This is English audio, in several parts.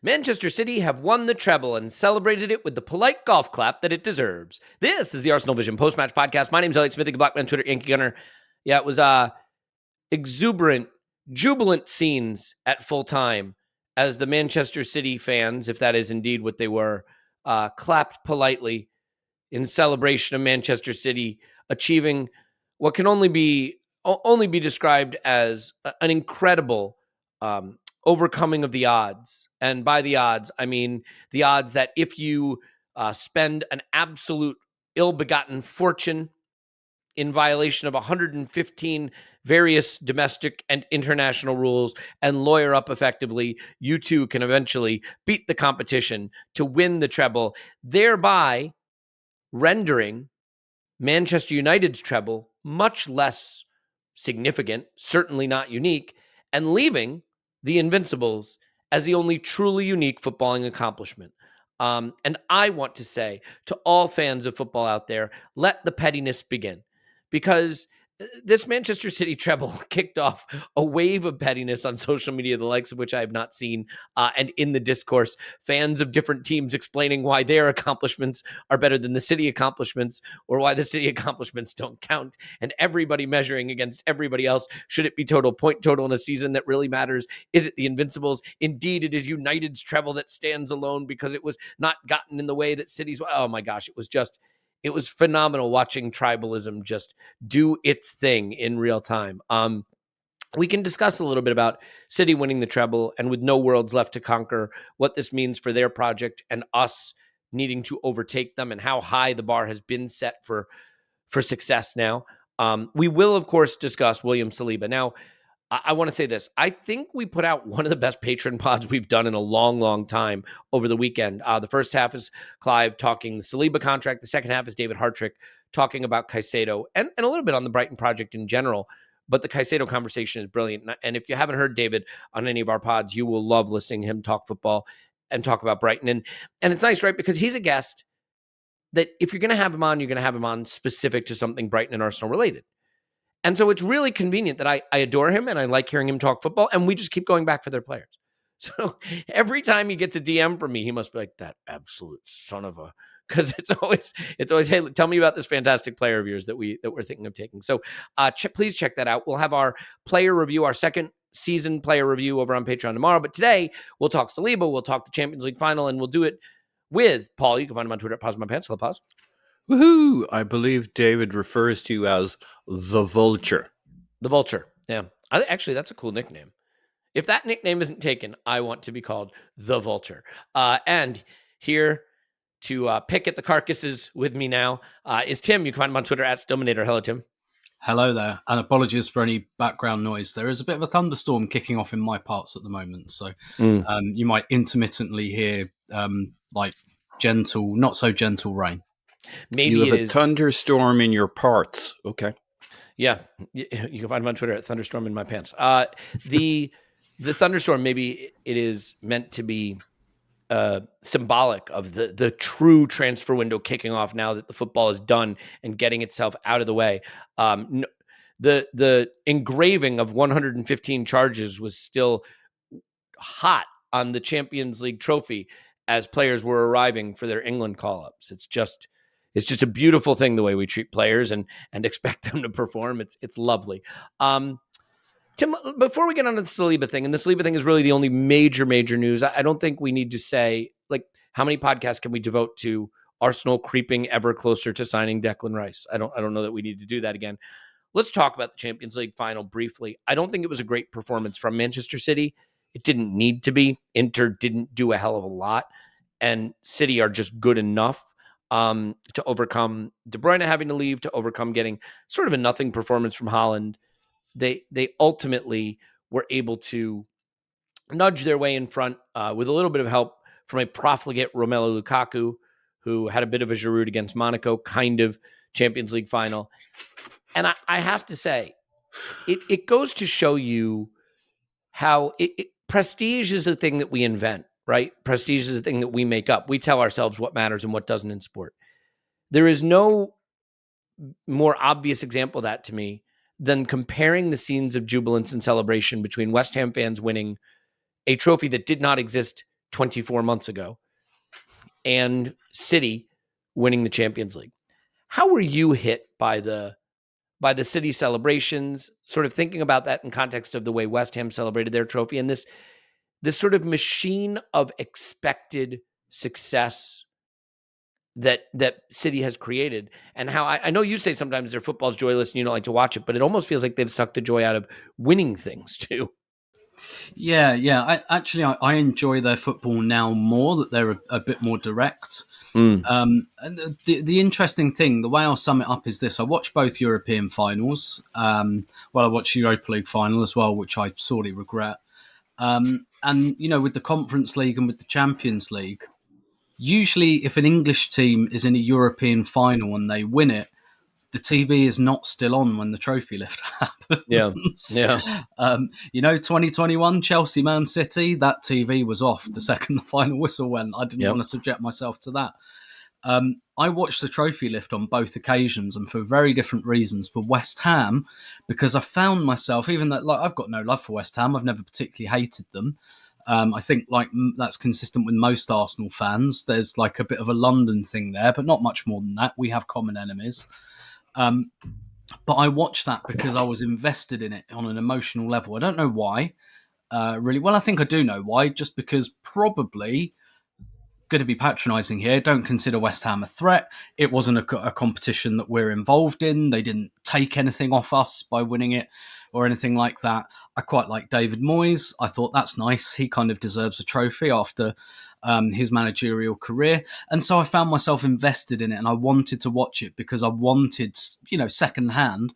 Manchester City have won the treble and celebrated it with the polite golf clap that it deserves. This is the ArsenalVision Post-Match Podcast. My name's Elliot Smith, the Black Man, Twitter, Yankee Gunner. Yeah, it was exuberant, jubilant scenes at full time as the Manchester City fans, if that is indeed what they were, clapped politely in celebration of Manchester City achieving what can only be described as an incredible overcoming of the odds. And by the odds, I mean the odds that if you spend an absolute ill-begotten fortune in violation of 115 various domestic and international rules and lawyer up effectively, you too can eventually beat the competition to win the treble, thereby rendering Manchester United's treble much less significant, certainly not unique, and leaving the Invincibles as the only truly unique footballing accomplishment. And I want to say to all fans of football out there, let the pettiness begin. Because this Manchester City treble kicked off a wave of pettiness on social media, the likes of which I have not seen, and in the discourse, fans of different teams explaining why their accomplishments are better than the City accomplishments, or why the City accomplishments don't count, and everybody measuring against everybody else. Should it be point total in a season that really matters? Is it the Invincibles? Indeed, it is United's treble that stands alone because it was not gotten in the way that City's. Oh my gosh, it was phenomenal watching tribalism just do its thing in real time. We can discuss a little bit about City winning the treble and with no worlds left to conquer, what this means for their project and us needing to overtake them and how high the bar has been set for success now. We will, of course, discuss William Saliba. Now, I want to say this. I think we put out one of the best patron pods we've done in a long, long time over the weekend. The first half is Clive talking the Saliba contract. The second half is David Hartrick talking about Caicedo and a little bit on the Brighton project in general. But the Caicedo conversation is brilliant. And if you haven't heard David on any of our pods, you will love listening to him talk football and talk about Brighton. And it's nice, right? Because he's a guest that if you're going to have him on, you're going to have him on specific to something Brighton and Arsenal related. And so it's really convenient that I adore him and I like hearing him talk football, and we just keep going back for their players. So every time he gets a DM from me, he must be like, that absolute son of a, because it's always, hey, tell me about this fantastic player of yours that we're thinking of taking. So please check that out. We'll have our player review, our second season player review over on Patreon tomorrow. But today we'll talk Saliba, we'll talk the Champions League final, and we'll do it with Paul. You can find him on Twitter at PauseMyPants. Hello, Pause. Woohoo! I believe David refers to you as the Vulture. The Vulture, yeah. Actually, that's a cool nickname. If that nickname isn't taken, I want to be called the Vulture. And here to pick at the carcasses with me now is Tim. You can find him on Twitter at Stillmanator. Hello, Tim. Hello there, and apologies for any background noise. There is a bit of a thunderstorm kicking off in my parts at the moment, so you might intermittently hear like gentle, not so gentle rain. Maybe you have it a thunderstorm in your parts. Okay. Yeah. You can find him on Twitter at Thunderstorm in my pants. The thunderstorm, maybe it is meant to be symbolic of the true transfer window kicking off now that the football is done and getting itself out of the way. The engraving of 115 charges was still hot on the Champions League trophy as players were arriving for their England call-ups. It's just a beautiful thing the way we treat players and expect them to perform. It's lovely. Tim, before we get on to the Saliba thing, and the Saliba thing is really the only major news, I don't think we need to say, like, how many podcasts can we devote to Arsenal creeping ever closer to signing Declan Rice? I don't know that we need to do that again. Let's talk about the Champions League final briefly. I don't think it was a great performance from Manchester City. It didn't need to be. Inter didn't do a hell of a lot, and City are just good enough to overcome De Bruyne having to leave, to overcome getting sort of a nothing performance from Haaland. They ultimately were able to nudge their way in front with a little bit of help from a profligate Romelu Lukaku, who had a bit of a Giroud against Monaco kind of Champions League final. And I have to say, it goes to show you how prestige is a thing that we invent, right? Prestige is a thing that we make up. We tell ourselves what matters and what doesn't in sport. There is no more obvious example of that to me than comparing the scenes of jubilance and celebration between West Ham fans winning a trophy that did not exist 24 months ago, and City winning the Champions League. How were you hit by the City celebrations, sort of thinking about that in context of the way West Ham celebrated their trophy and this sort of machine of expected success that City has created, and how I know you say sometimes their football's joyless and you don't like to watch it, but it almost feels like they've sucked the joy out of winning things too. Yeah. I enjoy their football now more, that they're a bit more direct. And the interesting thing, the way I'll sum it up is this: I watched both European finals. I watched Europa League final as well, which I sorely regret. And with the Conference League and with the Champions League, usually if an English team is in a European final and they win it, the TV is not still on when the trophy lift happens. Yeah. 2021 Chelsea Man City, that TV was off the second the final whistle went. I didn't want to subject myself to that. I watched the trophy lift on both occasions, and for very different reasons. For West Ham, because I found myself, even though I've got no love for West Ham, I've never particularly hated them. I think that's consistent with most Arsenal fans. There's like a bit of a London thing there, but not much more than that. We have common enemies. But I watched that because I was invested in it on an emotional level. I don't know why, really. Well, I think I do know why, just because probably, going to be patronising here, don't consider West Ham a threat. It wasn't a competition that we're involved in. They didn't take anything off us by winning it or anything like that. I quite like David Moyes. I thought that's nice. He kind of deserves a trophy after his managerial career. And so I found myself invested in it, and I wanted to watch it because I wanted, secondhand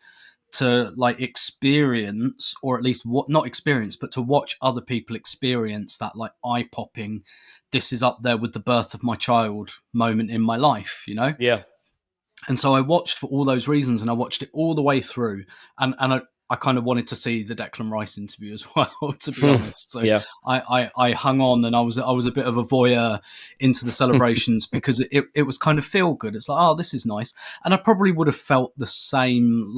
to experience, or at least not experience, but to watch other people experience that eye-popping, this is up there with the birth of my child moment in my life, Yeah. And so I watched for all those reasons, and I watched it all the way through, and I kind of wanted to see the Declan Rice interview as well, to be honest. So yeah. I hung on, and I was a bit of a voyeur into the celebrations because it was kind of feel good. It's like, oh, this is nice. And I probably would have felt the same,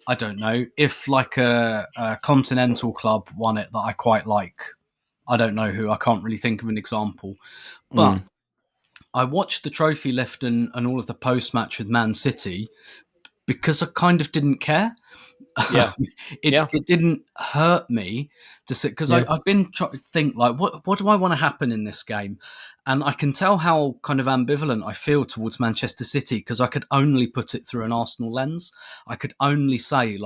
I don't know, if a continental club won it that I quite like. I don't know who, I can't really think of an example. But I watched the trophy lift and all of the post-match with Man City because I kind of didn't care. Yeah. It didn't hurt me to sit, because I've been trying to think, what do I want to happen in this game? And I can tell how kind of ambivalent I feel towards Manchester City, because I could only put it through an Arsenal lens. I could only say,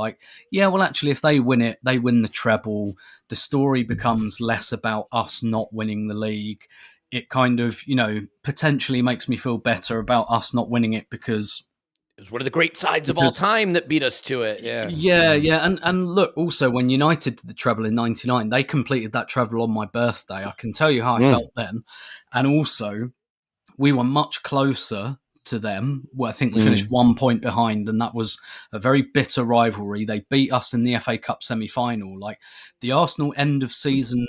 actually, if they win it, they win the treble. The story becomes less about us not winning the league. It kind of, potentially makes me feel better about us not winning it because it was one of the great sides of all time that beat us to it. Yeah. And look, also when United did the treble in '99, they completed that treble on my birthday. I can tell you how I felt then. And also, we were much closer to them. Well, I think we finished 1 point behind, and that was a very bitter rivalry. They beat us in the FA Cup semi-final. The Arsenal end of season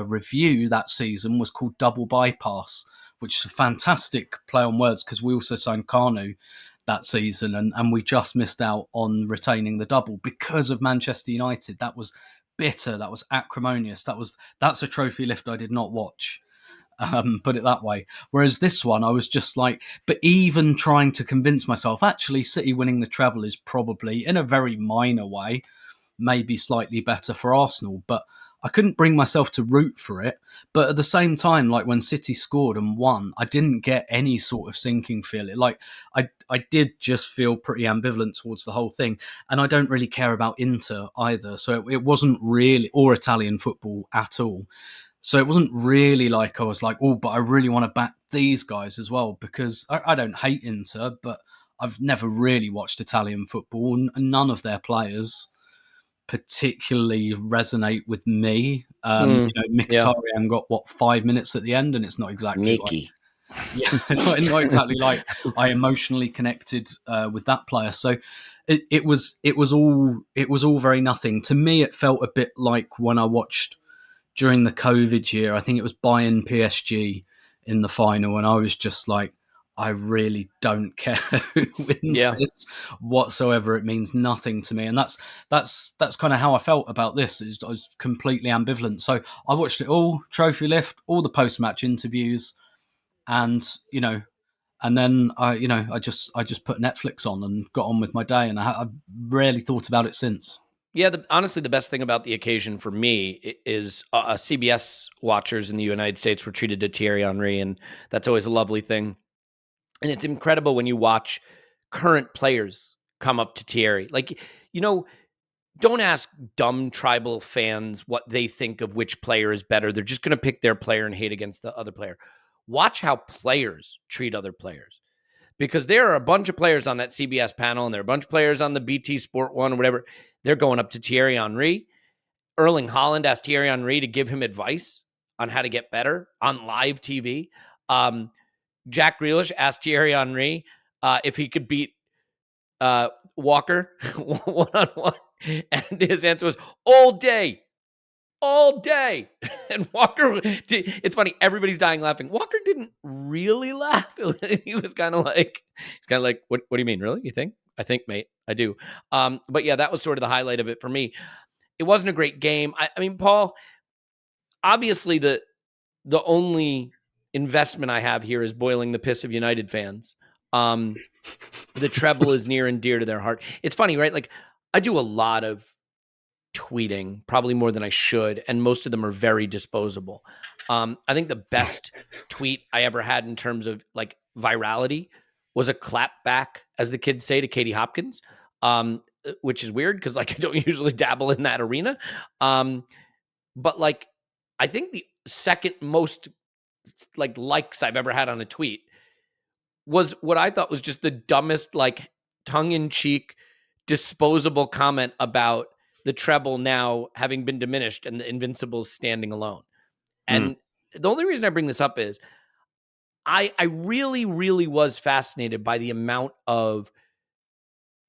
review that season was called Double Bypass, which is a fantastic play on words, because we also signed Carnu that season, and we just missed out on retaining the double because of Manchester United. That was bitter. That was acrimonious. That's a trophy lift I did not watch. Put it that way. Whereas this one, I was just but even trying to convince myself, actually, City winning the treble is probably, in a very minor way, maybe slightly better for Arsenal. But I couldn't bring myself to root for it. But at the same time, when City scored and won, I didn't get any sort of sinking feeling. I did just feel pretty ambivalent towards the whole thing. And I don't really care about Inter either. So it wasn't really, or Italian football at all. So it wasn't really I was but I really want to back these guys as well, because I don't hate Inter, but I've never really watched Italian football, and none of their players particularly resonate with me. Mkhitaryan got 5 minutes at the end, and it's not exactly it's not exactly I emotionally connected with that player. So it was all very nothing to me. It felt a bit like when I watched during the COVID year, I think it was Bayern PSG in the final, and I was just I really don't care who wins this whatsoever. It means nothing to me, and that's kind of how I felt about this. I was completely ambivalent. So I watched it all, trophy lift, all the post match interviews, and and then I just put Netflix on and got on with my day, and I've rarely thought about it since. Yeah, honestly, the best thing about the occasion for me is CBS watchers in the United States were treated to Thierry Henry, and that's always a lovely thing. And it's incredible when you watch current players come up to Thierry. Like, don't ask dumb tribal fans what they think of which player is better. They're just going to pick their player and hate against the other player. Watch how players treat other players. Because there are a bunch of players on that CBS panel, and there are a bunch of players on the BT Sport one or whatever. They're going up to Thierry Henry. Erling Haaland asked Thierry Henry to give him advice on how to get better on live TV. Jack Grealish asked Thierry Henry if he could beat Walker one-on-one. And his answer was, all day. And Walker, it's funny, everybody's dying laughing. Walker didn't really laugh. He was kind of like, what do you mean? Really? You think? I think, mate, I do. But yeah, that was sort of the highlight of it for me. It wasn't a great game. I mean, Paul, obviously the only investment I have here is boiling the piss of United fans. The treble is near and dear to their heart. It's funny, right? Like, I do a lot of tweeting, probably more than I should, and most of them are very disposable. I think the best tweet I ever had in terms of like virality was a clap back, as the kids say, to Katie Hopkins, which is weird because like I don't usually dabble in that arena. But like, I think the second most like likes I've ever had on a tweet was what I thought was just the dumbest, like tongue-in-cheek, disposable comment about the treble now having been diminished and the Invincibles standing alone. And the only reason I bring this up is I really, really was fascinated by the amount of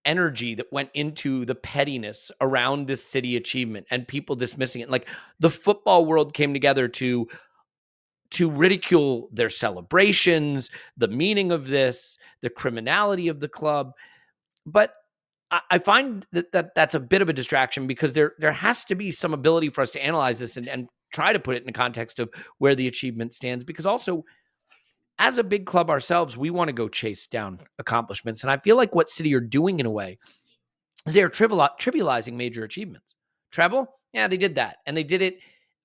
energy that went into the pettiness around this city achievement and people dismissing it. Like, the football world came together to ridicule their celebrations, the meaning of this, the criminality of the club. But I find that that's a bit of a distraction because there has to be some ability for us to analyze this and try to put it in the context of where the achievement stands. Because also, as a big club ourselves, we want to go chase down accomplishments. And I feel like what City are doing in a way is they're trivializing major achievements. Treble? Yeah, they did that. And they did it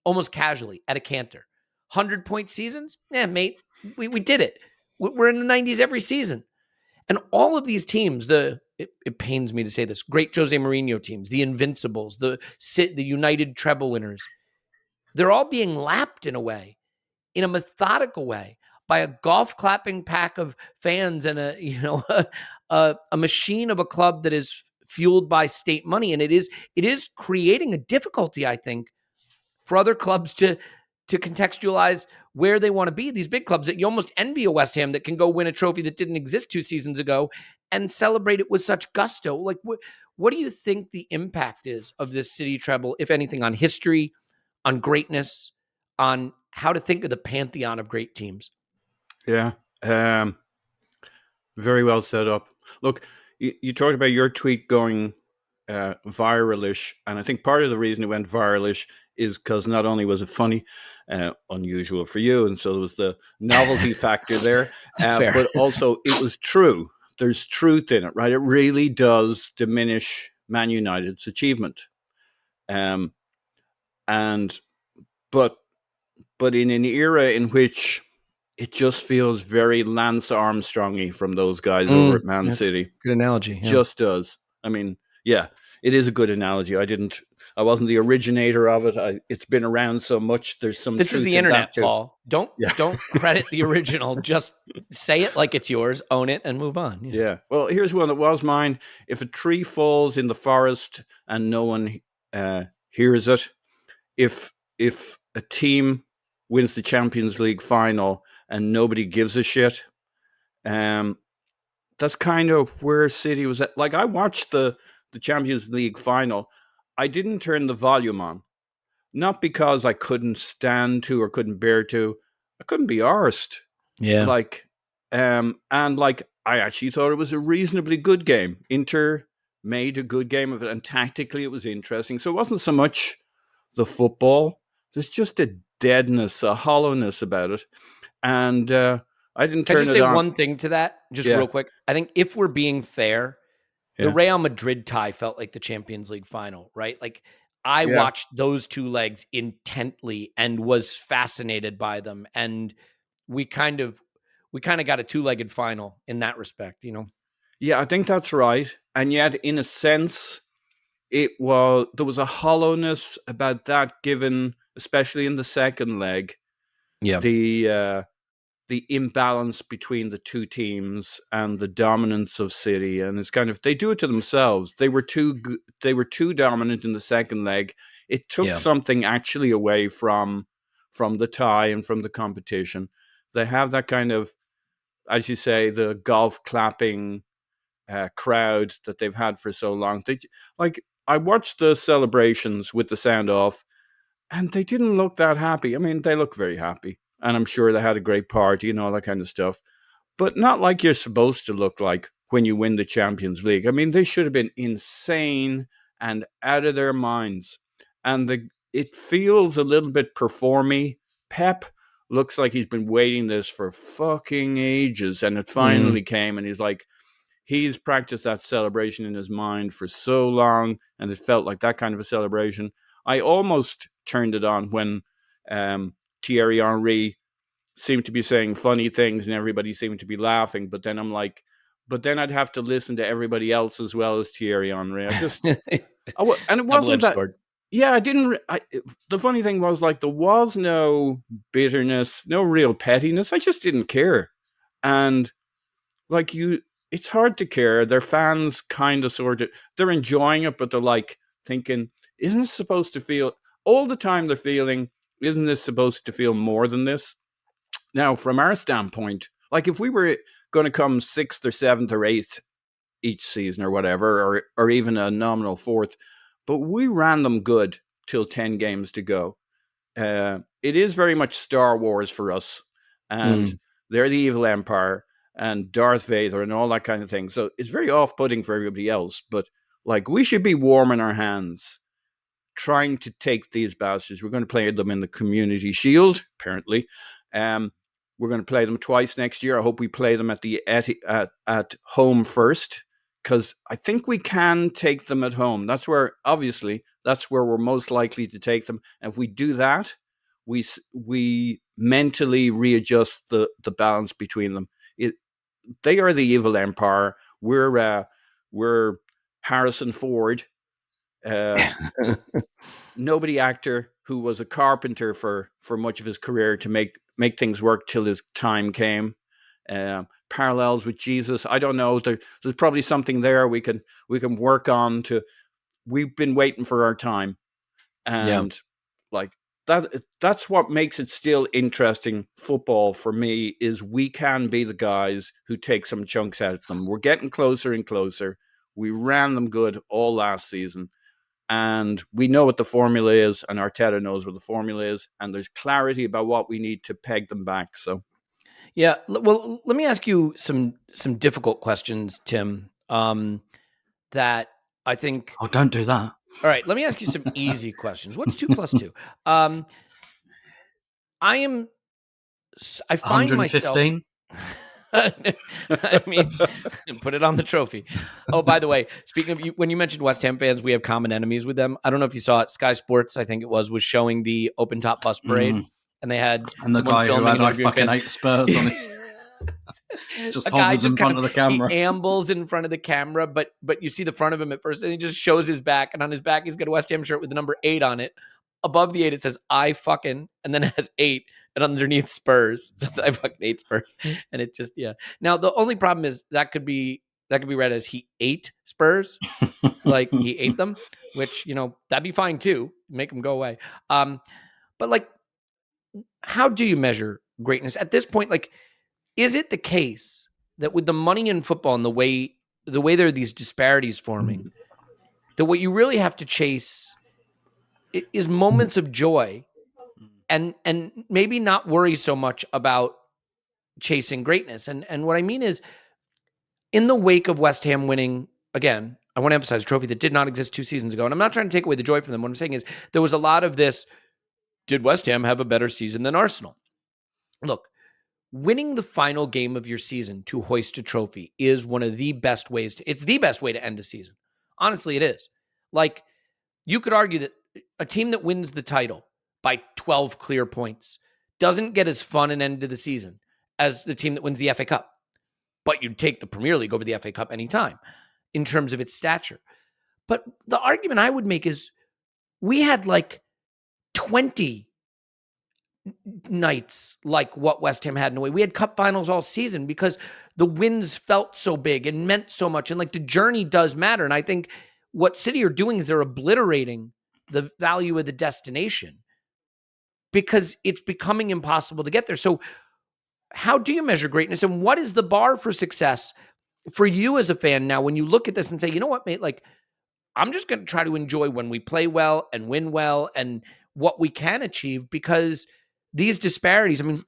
almost casually at a canter. 100-point seasons? Yeah, mate, we did it. We're in the 90s every season. And all of these teams, it pains me to say this, great Jose Mourinho teams, the Invincibles, the United treble winners, they're all being lapped in a way, in a methodical way, by a golf clapping pack of fans and a machine of a club that is fueled by state money. And it is creating a difficulty, I think, for other clubs to contextualize where they want to be. These big clubs that you almost envy a West Ham that can go win a trophy that didn't exist 2 seasons ago and celebrate it with such gusto. Like, what do you think the impact is of this City treble, if anything, on history, on greatness, on how to think of the pantheon of great teams? Yeah. Very well set up. Look, you talked about your tweet going viralish, and I think part of the reason it went viralish is because not only was it funny, unusual for you, and so there was the novelty factor there, but also it was true. There's truth in it, right? It really does diminish Man United's achievement, but in an era in which it just feels very Lance Armstrong-y from those guys over at Man City. Good analogy. It just does. I mean, yeah, it is a good analogy. I wasn't the originator of it. It's been around so much. There's some. This is the internet, Paul. Don't credit the original. Just say it like it's yours, own it, and move on. Yeah. Well, here's one that was mine. If a tree falls in the forest and no one hears it, if a team wins the Champions League final and nobody gives a shit, that's kind of where City was at. Like, I watched the Champions League final. I didn't turn the volume on, not because I couldn't stand to or couldn't bear to. I couldn't be arsed. Yeah. Like, And like, I actually thought it was a reasonably good game. Inter made a good game of it, and tactically it was interesting. So it wasn't so much the football. There's just a deadness, a hollowness about it. And I didn't Can I turn just it say on. one thing to that, just real quick? I think if we're being fair, the Real Madrid tie felt like the Champions League final, right? Like, I watched those two legs intently and was fascinated by them. And we kind of got a two-legged final in that respect, you know? Yeah, I think that's right. And yet, in a sense, there was a hollowness about that, given, especially in the second leg, the imbalance between the two teams and the dominance of City. And it's kind of, they do it to themselves. They were too dominant in the second leg. It took something actually away from the tie and from the competition. They have that kind of, as you say, the golf clapping crowd that they've had for so long. I watched the celebrations with the sound off, and they didn't look that happy. I mean, they look very happy, and I'm sure they had a great party and all that kind of stuff, but not like you're supposed to look like when you win the Champions League. I mean, they should have been insane and out of their minds. And it feels a little bit performy. Pep looks like he's been waiting this for fucking ages, and it finally came, and he's practiced that celebration in his mind for so long, and it felt like that kind of a celebration. I almost turned it on when Thierry Henry seemed to be saying funny things and everybody seemed to be laughing. But then I'm like, I'd have to listen to everybody else as well as Thierry Henry. And it wasn't that. Sword. Yeah, the funny thing was, like, there was no bitterness, no real pettiness. I just didn't care. And like, it's hard to care. Their fans kind of they're enjoying it, but they're like thinking, isn't this supposed to feel all the time? They're feeling, isn't this supposed to feel more than this? Now, from our standpoint, like, if we were going to come 6th or 7th or 8th each season or whatever, or even a nominal 4th, but we ran them good till 10 games to go. It is very much Star Wars for us, and they're the evil empire and Darth Vader and all that kind of thing. So it's very off-putting for everybody else. But like, we should be warming our hands trying to take these bastards. We're going to play them in the Community Shield, apparently. We're going to play them twice next year. I hope we play them at home first, because I think we can take them at home. That's where we're most likely to take them. And if we do that, we mentally readjust the balance between them. They are the evil empire. We're Harrison Ford, nobody actor who was a carpenter for much of his career to make things work till his time came. Parallels with Jesus. I don't know. There's probably something there we can work on. We've been waiting for our time, and like that's what makes it still interesting football for me, is we can be the guys who take some chunks out of them. We're getting closer and closer. We ran them good all last season, and we know what the formula is, and Arteta knows what the formula is, and there's clarity about what we need to peg them back. So yeah, well, let me ask you some difficult questions, Tim, that I think... Oh, don't do that. All right, let me ask you some easy questions. What's 2 plus 2? I find 115? myself... I mean, put it on the trophy. Oh, by the way, speaking of you, when you mentioned West Ham fans, we have common enemies with them. I don't know if you saw it. Sky Sports, I think it was showing the open top bus parade, and they had the guy who had I fucking hate Spurs on his... just hovers in front of the camera. He ambles in front of the camera, but you see the front of him at first, and he just shows his back, and on his back he's got a West Ham shirt with the number 8 on it. Above the 8 it says I fucking, and then it has 8, and underneath Spurs. So it's I fucking hate Spurs. And it just, yeah. Now the only problem is that could be read as he ate Spurs. Like he ate them, which, you know, that'd be fine too. Make them go away. But like, how do you measure greatness at this point? Like, is it the case that with the money in football and the way there are these disparities forming, that what you really have to chase is moments of joy, and maybe not worry so much about chasing greatness. And what I mean is, in the wake of West Ham winning, again, I want to emphasize a trophy that did not exist 2 seasons ago. And I'm not trying to take away the joy from them. What I'm saying is there was a lot of this, did West Ham have a better season than Arsenal? Look, winning the final game of your season to hoist a trophy is one of the best ways it's the best way to end a season. Honestly, it is. Like, you could argue that a team that wins the title by 12 clear points doesn't get as fun an end to the season as the team that wins the FA Cup. But you'd take the Premier League over the FA Cup anytime in terms of its stature. But the argument I would make is we had like 20 nights like what West Ham had in a way. We had cup finals all season because the wins felt so big and meant so much. And like, the journey does matter. And I think what City are doing is they're obliterating the value of the destination because it's becoming impossible to get there. So how do you measure greatness, and what is the bar for success for you as a fan now when you look at this and say, you know what, mate, like, I'm just going to try to enjoy when we play well and win well and what we can achieve, because these disparities, I mean,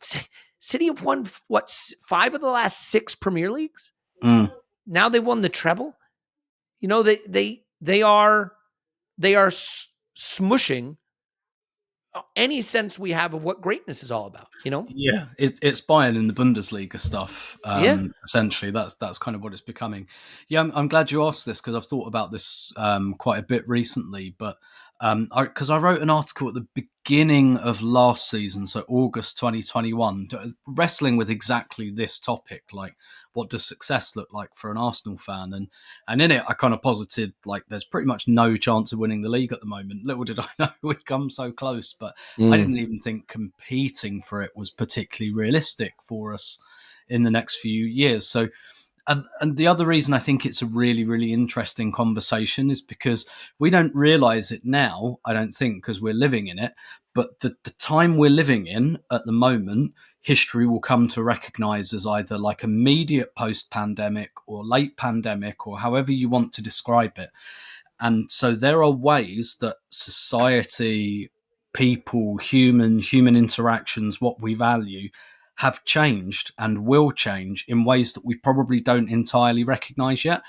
City have won, 5 of the last 6 Premier Leagues? Now they've won the treble. You know, they are smushing any sense we have of what greatness is all about, you know? Yeah, it's Bayern in the Bundesliga stuff. Essentially, that's kind of what it's becoming. Yeah, I'm glad you asked this, because I've thought about this quite a bit recently. But because I wrote an article at the beginning of last season, so August 2021, wrestling with exactly this topic, like, what does success look like for an Arsenal fan? And in it, I kind of posited, like, there's pretty much no chance of winning the league at the moment. Little did I know we'd come so close, but I didn't even think competing for it was particularly realistic for us in the next few years. So, and the other reason I think it's a really, really interesting conversation is because we don't realize it now, I don't think, because we're living in it. But the time we're living in at the moment, history will come to recognize as either like immediate post-pandemic or late pandemic, or however you want to describe it. And so there are ways that society, people, human interactions, what we value, have changed and will change in ways that we probably don't entirely recognize yet.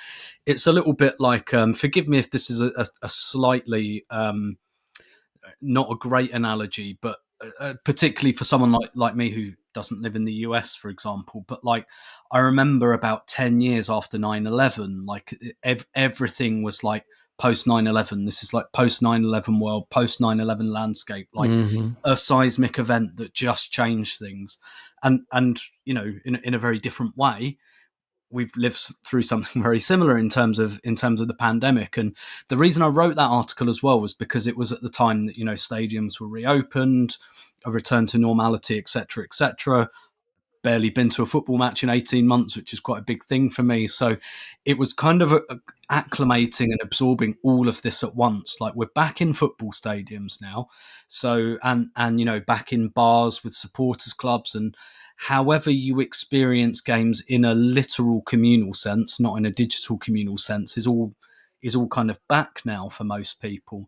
It's a little bit like, forgive me if this is a slightly not a great analogy, but particularly for someone like me who doesn't live in the US, for example. But like, I remember about 10 years after 9/11, like everything was like post 9/11. This is like post 9/11 world, post 9/11 landscape, like a seismic event that just changed things. And you know, in a very different way, we've lived through something very similar in terms of the pandemic. And the reason I wrote that article as well was because it was at the time that, you know, stadiums were reopened, a return to normality, etc. Barely been to a football match in 18 months, which is quite a big thing for me. So it was kind of acclimating and absorbing all of this at once. Like, we're back in football stadiums now. So, and you know, back in bars with supporters clubs, and however you experience games in a literal communal sense, not in a digital communal sense, is all kind of back now for most people.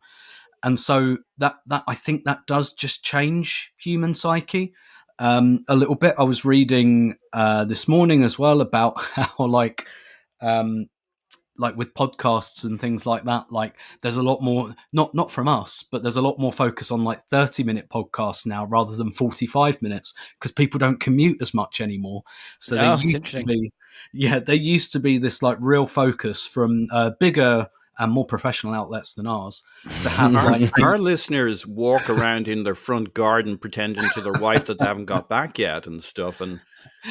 And so that I think that does just change human psyche a little bit. I was reading this morning as well about how like with podcasts and things like that, like there's a lot more, not from us, but there's a lot more focus on like 30-minute podcasts now rather than 45 minutes, because people don't commute as much anymore. So there used to be this like real focus from bigger and more professional outlets than ours to have like our listeners walk around in their front garden pretending to their wife that they haven't got back yet and stuff, and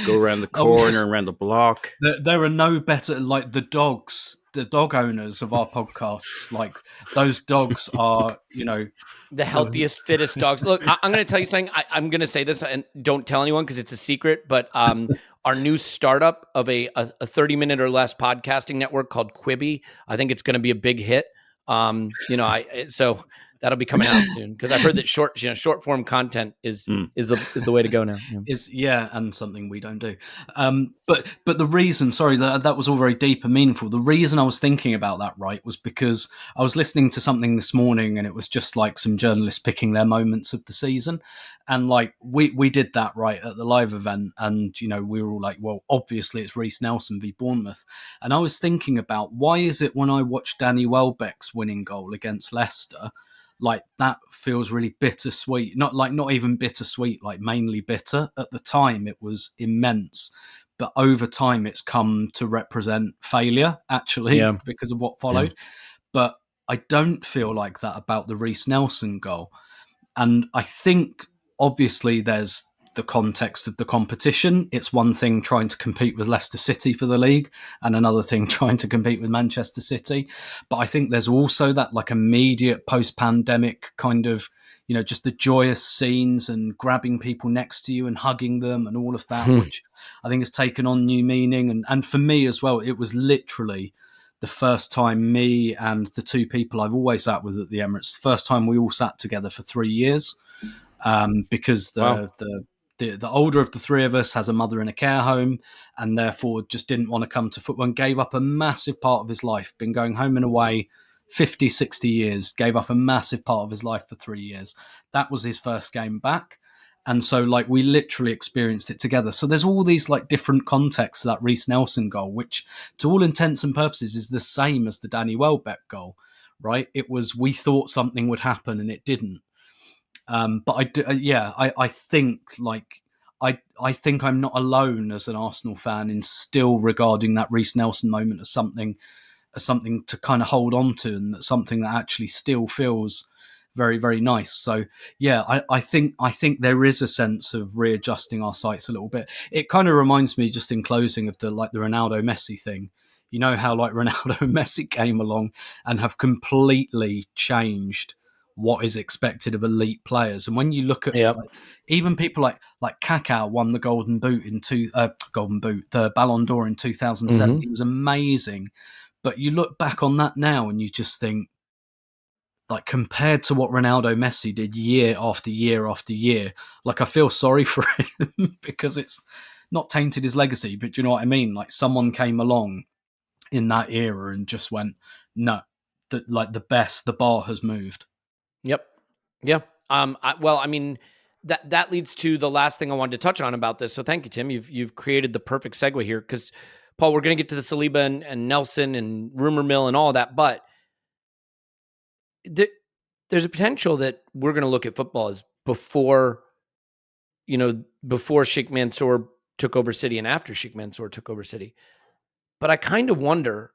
go around the corner, around the block. There are no better, like the dog owners of our podcasts, like those dogs are, you know, the healthiest, fittest dogs. Look, I'm going to tell you something. I'm going to say this, and don't tell anyone because it's a secret, but our new startup of a 30-minute or less podcasting network called Quibi, I think it's going to be a big hit. You know, so That'll be coming out soon because I've heard that short form content is the way to go now. And something we don't do. But the reason, sorry, that was all very deep and meaningful. The reason I was thinking about that, right, was because I was listening to something this morning, and it was just like some journalists picking their moments of the season, and like we did that right at the live event, and we were all like, well, obviously it's Reece Nelson v Bournemouth, and I was thinking about why is it when I watch Danny Welbeck's winning goal against Leicester, like that feels really bittersweet. Not even bittersweet, like mainly bitter. At the time, it was immense, but over time, it's come to represent failure, actually, because of what followed. Yeah. But I don't feel like that about the Reece Nelson goal. And I think, obviously, there's the context of the competition. It's one thing trying to compete with Leicester City for the league and another thing trying to compete with Manchester City. But I think there's also that like immediate post-pandemic kind of, just the joyous scenes and grabbing people next to you and hugging them and all of that, which I think has taken on new meaning. And for me as well, it was literally the first time me and the two people I've always sat with at the Emirates, the first time we all sat together for 3 years, because the older of the three of us has a mother in a care home and therefore just didn't want to come to football and gave up a massive part of his life, been going home and away 50, 60 years, gave up a massive part of his life for 3 years. That was his first game back. And so like we literally experienced it together. So there's all these like different contexts to that Reece Nelson goal, which to all intents and purposes is the same as the Danny Welbeck goal, right? It was, we thought something would happen and it didn't. But I think like I think I'm not alone as an Arsenal fan in still regarding that Reece Nelson moment as something to kind of hold on to, and that's something that actually still feels very, very nice. So yeah, I think there is a sense of readjusting our sights a little bit. It kind of reminds me, just in closing, of the Ronaldo Messi thing. You know how like Ronaldo and Messi came along and have completely changed what is expected of elite players. And when you look at like, even people like Kaká won the Golden Boot the Ballon d'Or in 2007. He was amazing. But you look back on that now and you just think, like, compared to what Ronaldo Messi did year after year after year, like I feel sorry for him because it's not tainted his legacy, but do you know what I mean? Like someone came along in that era and just went, no, the bar has moved. Yep. Yeah. That leads to the last thing I wanted to touch on about this. So thank you, Tim. You've created the perfect segue here because, Paul, we're going to get to the Saliba and Nelson and rumor mill and all of that, but there's a potential that we're going to look at football as before Sheikh Mansour took over City and after Sheikh Mansour took over City. But I kind of wonder,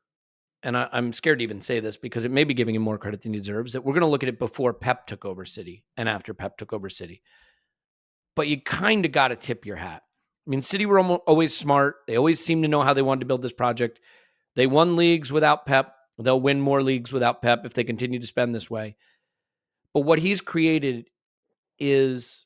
and I'm scared to even say this because it may be giving him more credit than he deserves, that we're going to look at it before Pep took over City and after Pep took over City. But you kind of got to tip your hat. I mean, City were always smart. They always seemed to know how they wanted to build this project. They won leagues without Pep. They'll win more leagues without Pep if they continue to spend this way. But what he's created is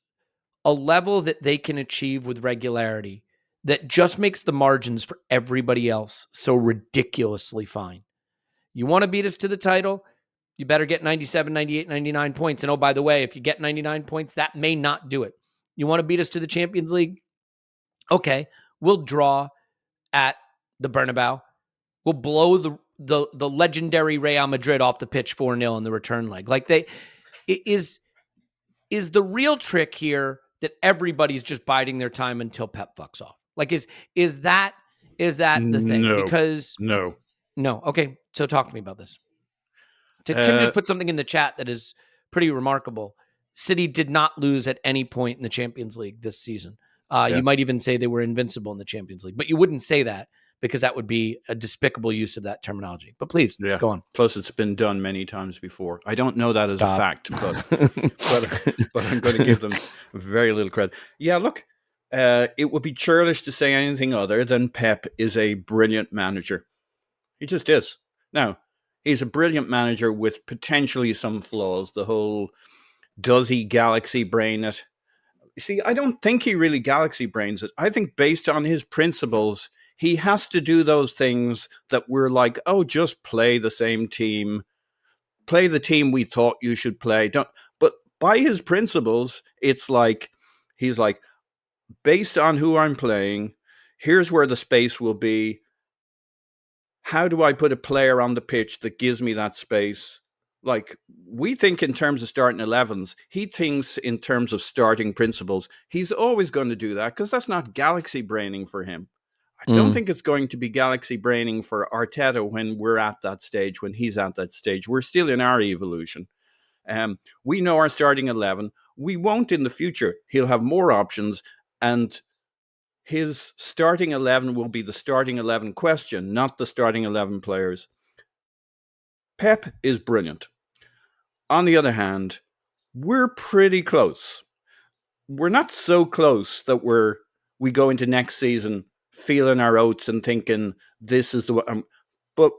a level that they can achieve with regularity that just makes the margins for everybody else so ridiculously fine. You want to beat us to the title? You better get 97, 98, 99 points. And oh, by the way, if you get 99 points, that may not do it. You want to beat us to the Champions League? Okay, we'll draw at the Bernabeu. We'll blow the legendary Real Madrid off the pitch 4-0 in the return leg. Like is the real trick here that everybody's just biding their time until Pep fucks off? Like is that the thing? No, because no. Okay, so talk to me about this. Tim just put something in the chat that is pretty remarkable. City did not lose at any point in the Champions League this season. You might even say they were invincible in the Champions League, but you wouldn't say that because that would be a despicable use of that terminology. But please, go on. Plus, it's been done many times before. I don't know that as a fact, but I'm going to give them very little credit. Yeah, look, it would be churlish to say anything other than Pep is a brilliant manager. He just is. Now, he's a brilliant manager with potentially some flaws. The whole, does he galaxy brain it? See, I don't think he really galaxy brains it. I think based on his principles, he has to do those things that we're like, oh, just play the same team play the team we thought you should play. Don't. But by his principles, it's like he's like, based on who I'm playing, here's where the space will be. How do I put a player on the pitch that gives me that space? Like, we think in terms of starting 11s. He thinks in terms of starting principles. He's always going to do that because that's not galaxy braining for him. I don't think it's going to be galaxy braining for Arteta when we're at that stage, when he's at that stage. We're still in our evolution. We know our starting 11. We won't in the future. He'll have more options, and his starting 11 will be the starting 11 question, not the starting 11 players. Pep is brilliant. On the other hand, we're pretty close. We're not so close that we go into next season feeling our oats and thinking this is the one. But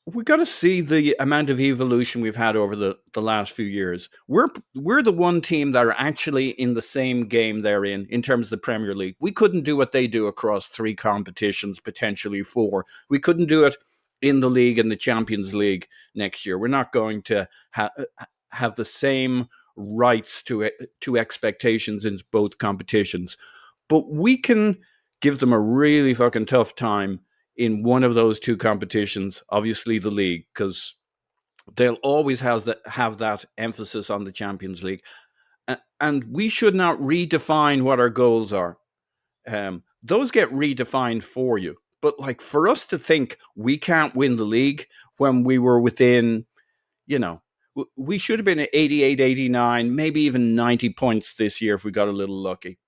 we got to see the amount of evolution we've had over the last few years. We're the one team that are actually in the same game they're in terms of the Premier League. We couldn't do what they do across 3 competitions, potentially 4. We couldn't do it in the league and the Champions League next year. We're not going to have the same rights to expectations in both competitions. But we can give them a really fucking tough time in one of those 2 competitions, obviously the league, because they'll always have that emphasis on the Champions League. And we should not redefine what our goals are. Those get redefined for you. But like, for us to think we can't win the league when we were within, we should have been at 88, 89, maybe even 90 points this year if we got a little lucky.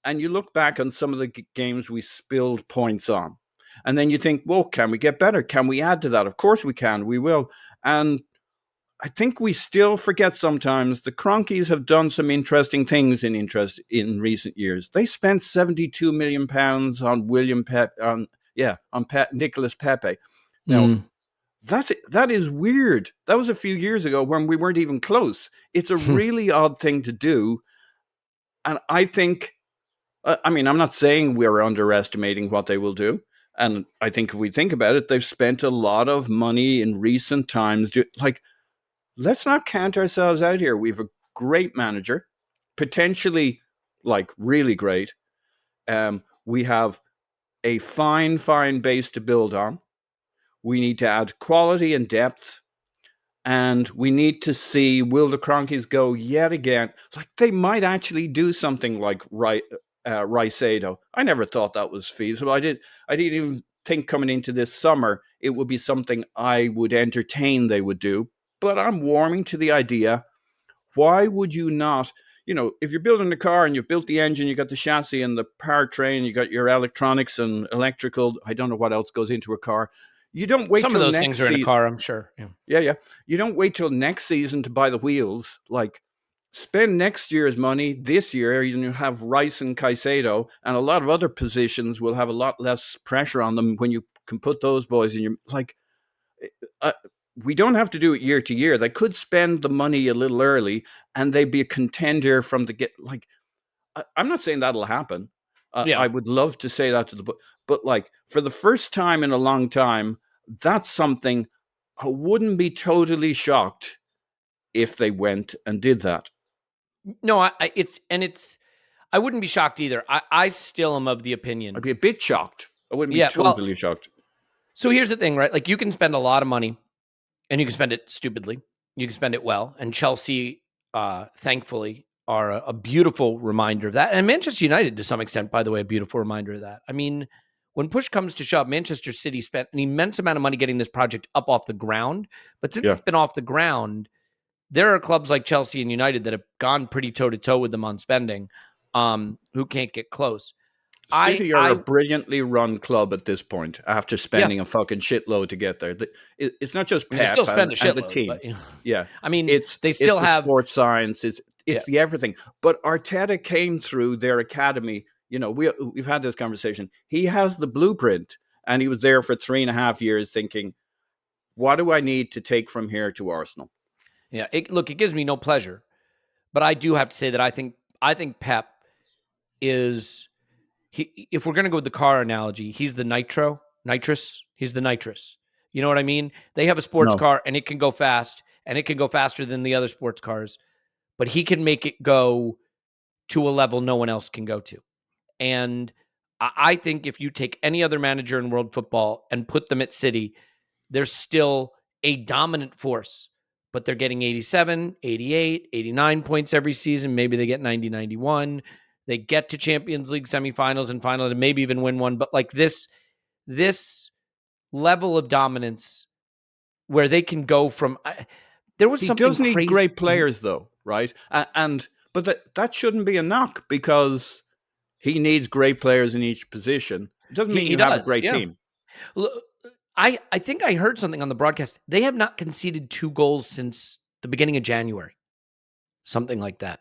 And you look back on some of the games we spilled points on. And then you think, well, can we get better? Can we add to that? Of course we can. We will. And I think we still forget sometimes the Cronkies have done some interesting things in recent years. They spent £72 million on Nicolas Pepe. Now, that is weird. That was a few years ago when we weren't even close. It's a really odd thing to do. And I think, I'm not saying we're underestimating what they will do. And I think if we think about it, they've spent a lot of money in recent times. Let's not count ourselves out here. We have a great manager, potentially really great. We have a fine base to build on. We need to add quality and depth. And we need to see, will the Cronkies go yet again? They might actually do something like Raicedo. I never thought that was feasible. I didn't even think coming into this summer it would be something I would entertain they would do. But I'm warming to the idea. Why would you not? If you're building a car and you've built the engine, you got the chassis and the powertrain, you got your electronics and electrical. I don't know what else goes into a car. You don't wait. Some of those things are in a car, I'm sure. Yeah. You don't wait till next season to buy the wheels. Spend next year's money this year. You have Rice and Caicedo, and a lot of other positions will have a lot less pressure on them when you can put those boys in your we don't have to do it year to year. They could spend the money a little early, and they'd be a contender from the get. I'm not saying that'll happen. I would love to say that to the book, but for the first time in a long time, that's something I wouldn't be totally shocked if they went and did that. No, I wouldn't be shocked either. I still am of the opinion. I'd be a bit shocked. I wouldn't be totally shocked. So here's the thing, right? You can spend a lot of money and you can spend it stupidly. You can spend it well. And Chelsea, thankfully, are a beautiful reminder of that. And Manchester United, to some extent, by the way, a beautiful reminder of that. When push comes to shove, Manchester City spent an immense amount of money getting this project up off the ground. But since it's been off the ground, there are clubs like Chelsea and United that have gone pretty toe-to-toe with them on spending, who can't get close. City are a brilliantly run club at this point after spending a fucking shitload to get there. It's not just Pep, they still spend a shitload, the team. But, they still have sports science. It's the everything. But Arteta came through their academy. We've had this conversation. He has the blueprint, and he was there for 3.5 years thinking, what do I need to take from here to Arsenal? Yeah, it gives me no pleasure, but I do have to say that I think Pep is, if we're going to go with the car analogy, he's the nitrous. He's the nitrous. You know what I mean? They have a sports car and it can go fast, and it can go faster than the other sports cars, but he can make it go to a level no one else can go to. And I think if you take any other manager in world football and put them at City, they're still a dominant force, but they're getting 87, 88, 89 points every season. Maybe they get 90, 91. They get to Champions League semifinals and finals and maybe even win one. But like this level of dominance where they can go from there was something does need crazy. Great players though, right? But that shouldn't be a knock, because he needs great players in each position. It doesn't mean you have a great team. I think I heard something on the broadcast. They have not conceded 2 goals since the beginning of January. Something like that.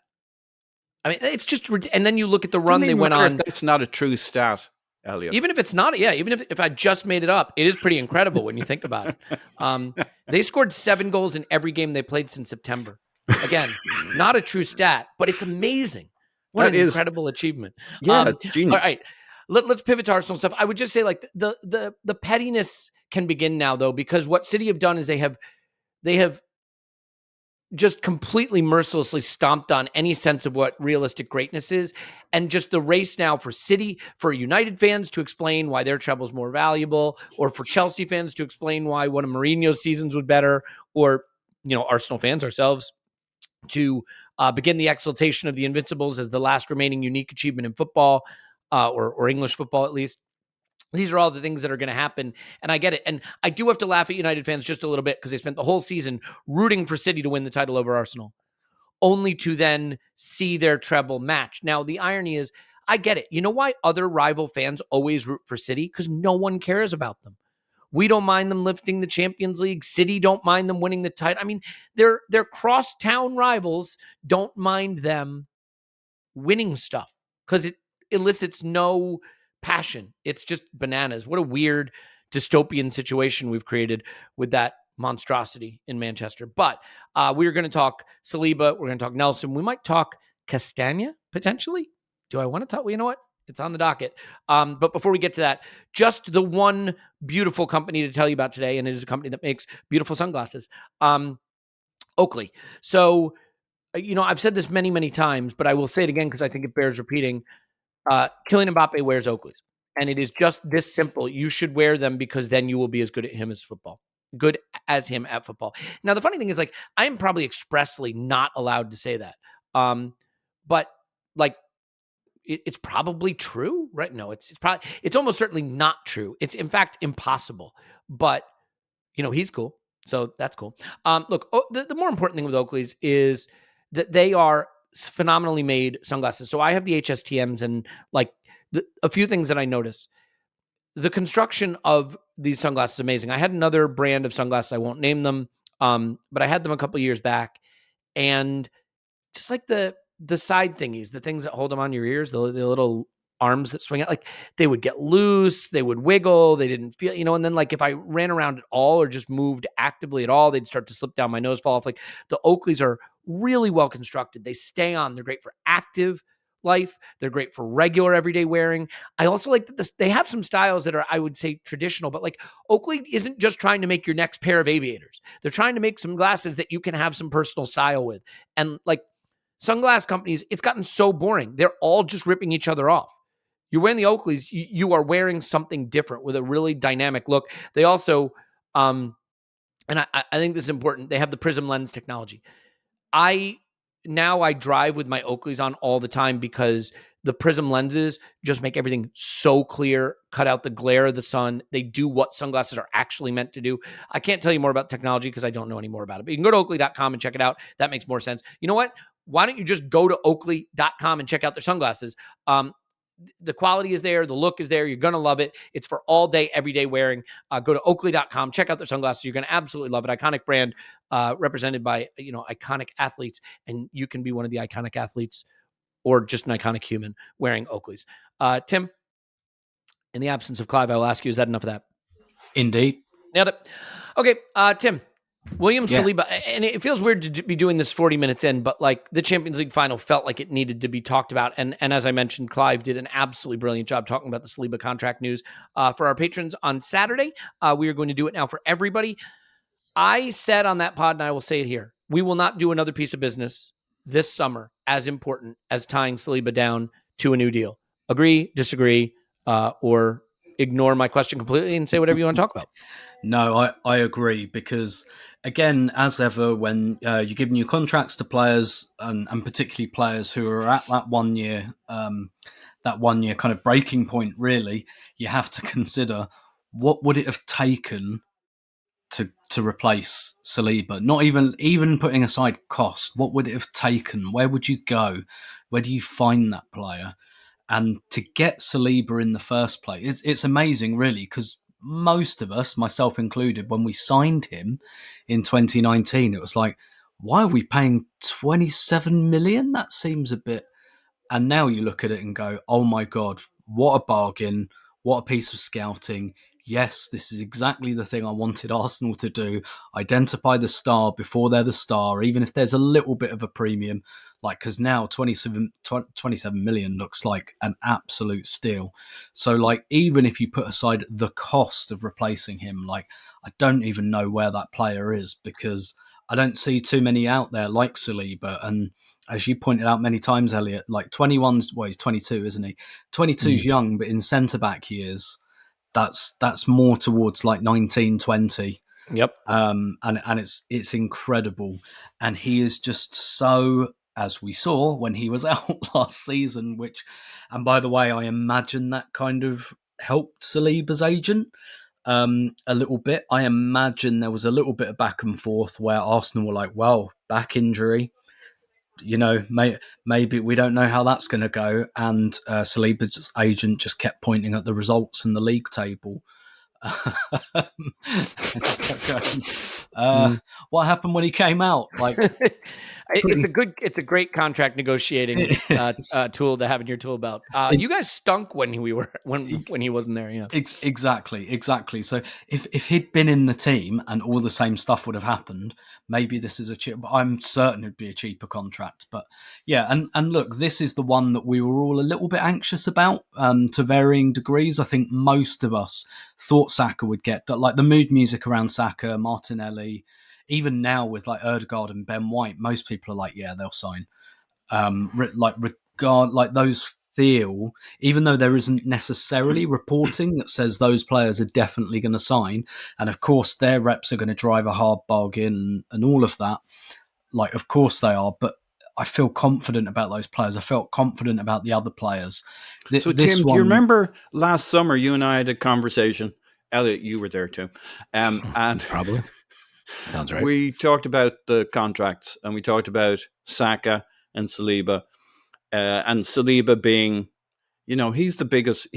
I mean, it's just, and then you look at the run they went on. That's not a true stat, Elliot. Even if it's not, even if I just made it up, it is pretty incredible when you think about it. They scored 7 goals in every game they played since September. Again, not a true stat, but it's amazing. What an incredible achievement. Yeah, it's genius. All right. Let's pivot to Arsenal stuff. I would just say like the pettiness can begin now though, because what City have done is they have just completely mercilessly stomped on any sense of what realistic greatness is. And just the race now for City, for United fans to explain why their treble is more valuable, or for Chelsea fans to explain why one of Mourinho's seasons was better, or, Arsenal fans ourselves to begin the exaltation of the Invincibles as the last remaining unique achievement in football, or English football at least. These are all the things that are going to happen, and I get it. And I do have to laugh at United fans just a little bit because they spent the whole season rooting for City to win the title over Arsenal, only to then see their treble match. Now, the irony is, I get it. You know why other rival fans always root for City? Because no one cares about them. We don't mind them lifting the Champions League. City don't mind them winning the title. I mean, their crosstown rivals don't mind them winning stuff because it elicits no passion. It's just bananas. What a weird dystopian situation we've created with that monstrosity in Manchester. But we're going to talk Saliba. We're going to talk Nelson. We might talk Castagna, potentially. Do I want to talk? Well, you know what? It's on the docket. But before we get to that, just the one beautiful company to tell you about today, and it is a company that makes beautiful sunglasses. Oakley. So, I've said this many, many times, but I will say it again because I think it bears repeating. Kylian Mbappe wears Oakleys, and it is just this simple. You should wear them because then you will be as good as him at football. Now, the funny thing is, like, I am probably expressly not allowed to say that. But like, it's probably true, right? No, it's almost certainly not true. It's in fact impossible, but he's cool. So that's cool. Look, the more important thing with Oakleys is that they are phenomenally made sunglasses. So I have the HSTMs, and like a few things that I notice. The construction of these sunglasses is amazing. I had another brand of sunglasses. I won't name them, but I had them a couple of years back, and just like the side thingies, the things that hold them on your ears, the little arms that swing out, like they would get loose, they would wiggle, they didn't feel, and then like if I ran around at all or just moved actively at all, they'd start to slip down, my nose fall off. Like the Oakleys are really well constructed. They stay on. They're great for active life. They're great for regular everyday wearing. I also like that they have some styles that are, I would say, traditional, but like Oakley isn't just trying to make your next pair of aviators. They're trying to make some glasses that you can have some personal style with. And like sunglass companies, it's gotten so boring. They're all just ripping each other off. You're wearing the Oakleys, you are wearing something different with a really dynamic look. They also, and I think this is important, they have the prism lens technology. I drive with my Oakleys on all the time because the prism lenses just make everything so clear, cut out the glare of the sun. They do what sunglasses are actually meant to do. I can't tell you more about technology because I don't know any more about it, but you can go to Oakley.com and check it out. That makes more sense. You know what? Why don't you just go to Oakley.com and check out their sunglasses? The quality is there. The look is there. You're going to love it. It's for all day, everyday wearing. Go to Oakley.com. Check out their sunglasses. You're going to absolutely love it. Iconic brand represented by, iconic athletes. And you can be one of the iconic athletes or just an iconic human wearing Oakleys. Tim, in the absence of Clive, I will ask you, is that enough of that? Indeed. Nailed it. Okay, Tim. William Saliba, and it feels weird to be doing this 40 minutes in, but like the Champions League final felt like it needed to be talked about. And as I mentioned, Clive did an absolutely brilliant job talking about the Saliba contract news for our patrons on Saturday. We are going to do it now for everybody. I said on that pod, and I will say it here, we will not do another piece of business this summer as important as tying Saliba down to a new deal. Agree, disagree, or ignore my question completely and say whatever you want to talk about. No, I agree, because again, as ever, when you give new contracts to players, and particularly players who are at that 1 year, kind of breaking point, really, you have to consider what would it have taken to replace Saliba. Not even putting aside cost, what would it have taken? Where would you go? Where do you find that player? And to get Saliba in the first place, it's amazing, really, because most of us, myself included, when we signed him in 2019, it was like, why are we paying 27 million? That seems a bit. And now you look at it and go, oh my God, what a bargain. What a piece of scouting. Yes, this is exactly the thing I wanted Arsenal to do. Identify the star before they're the star, even if there's a little bit of a premium. Like, because now 27 million looks like an absolute steal. So, like, even if you put aside the cost of replacing him, like, I don't even know where that player is, because I don't see too many out there like Saliba. And as you pointed out many times, Elliot, like 21's, well, he's 22, isn't he? 22's young, but in centre-back years, that's more towards like 19, 20. Yep. And it's incredible. And he is just so, as we saw when he was out last season, and by the way, I imagine that kind of helped Saliba's agent a little bit. I imagine there was a little bit of back and forth where Arsenal were like, well, back injury, maybe we don't know how that's going to go. And Saliba's agent just kept pointing at the results in the league table. What happened when he came out? Like, it's a great contract negotiating tool to have in your tool belt. You guys stunk when he wasn't there. Yeah, exactly. So if he'd been in the team and all the same stuff would have happened, maybe this is I'm certain it'd be a cheaper contract. But yeah, and look, this is the one that we were all a little bit anxious about to varying degrees. I think most of us thought Saka would get, like, the mood music around Saka, Martinelli. Even now with like Ødegaard and Ben White, most people are like, yeah, they'll sign. Like those feel, even though there isn't necessarily reporting that says those players are definitely going to sign, and of course their reps are going to drive a hard bargain and all of that. Like, of course they are, but I feel confident about those players. I felt confident about the other players. So Tim, do you remember last summer you and I had a conversation? Elliot, you were there too. And probably. Sounds right. We talked about the contracts, and we talked about Saka and Saliba. And Saliba being, he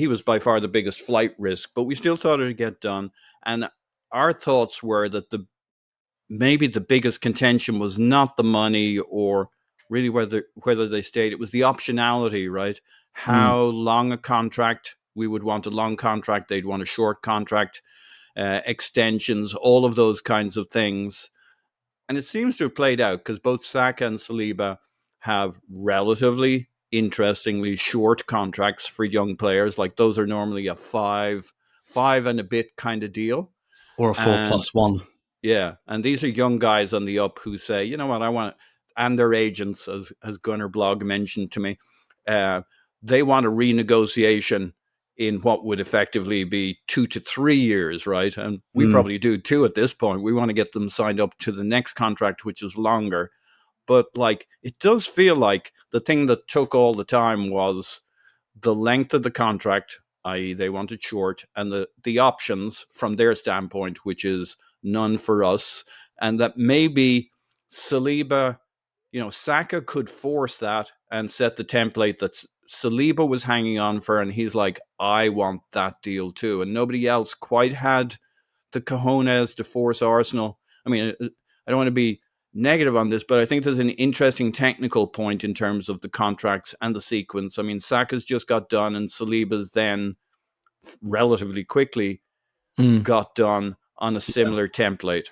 was by far the biggest flight risk, but we still thought it would get done. And our thoughts were that maybe the biggest contention was not the money or really whether they stayed. It was the optionality, right? How long a contract. We would want a long contract. They'd want a short contract. Extensions, all of those kinds of things. And it seems to have played out, because both Saka and Saliba have relatively interestingly short contracts for young players. Like, those are normally a five and a bit kind of deal. Or a 4+1. Yeah. And these are young guys on the up who say, you know what, I want, and their agents, as Gunnar Blog mentioned to me, they want a renegotiation in what would effectively be 2 to 3 years, right? And we probably do too at this point. We want to get them signed up to the next contract, which is longer. But like, it does feel like the thing that took all the time was the length of the contract, i.e. they wanted short, and the options from their standpoint, which is none for us. And that maybe Saliba, Saka could force that and set the template that's Saliba was hanging on for, and he's like, I want that deal too. And nobody else quite had the cojones to force Arsenal. I mean, I don't want to be negative on this, but I think there's an interesting technical point in terms of the contracts and the sequence. I mean, Saka's just got done, and Saliba's then relatively quickly got done on a similar template.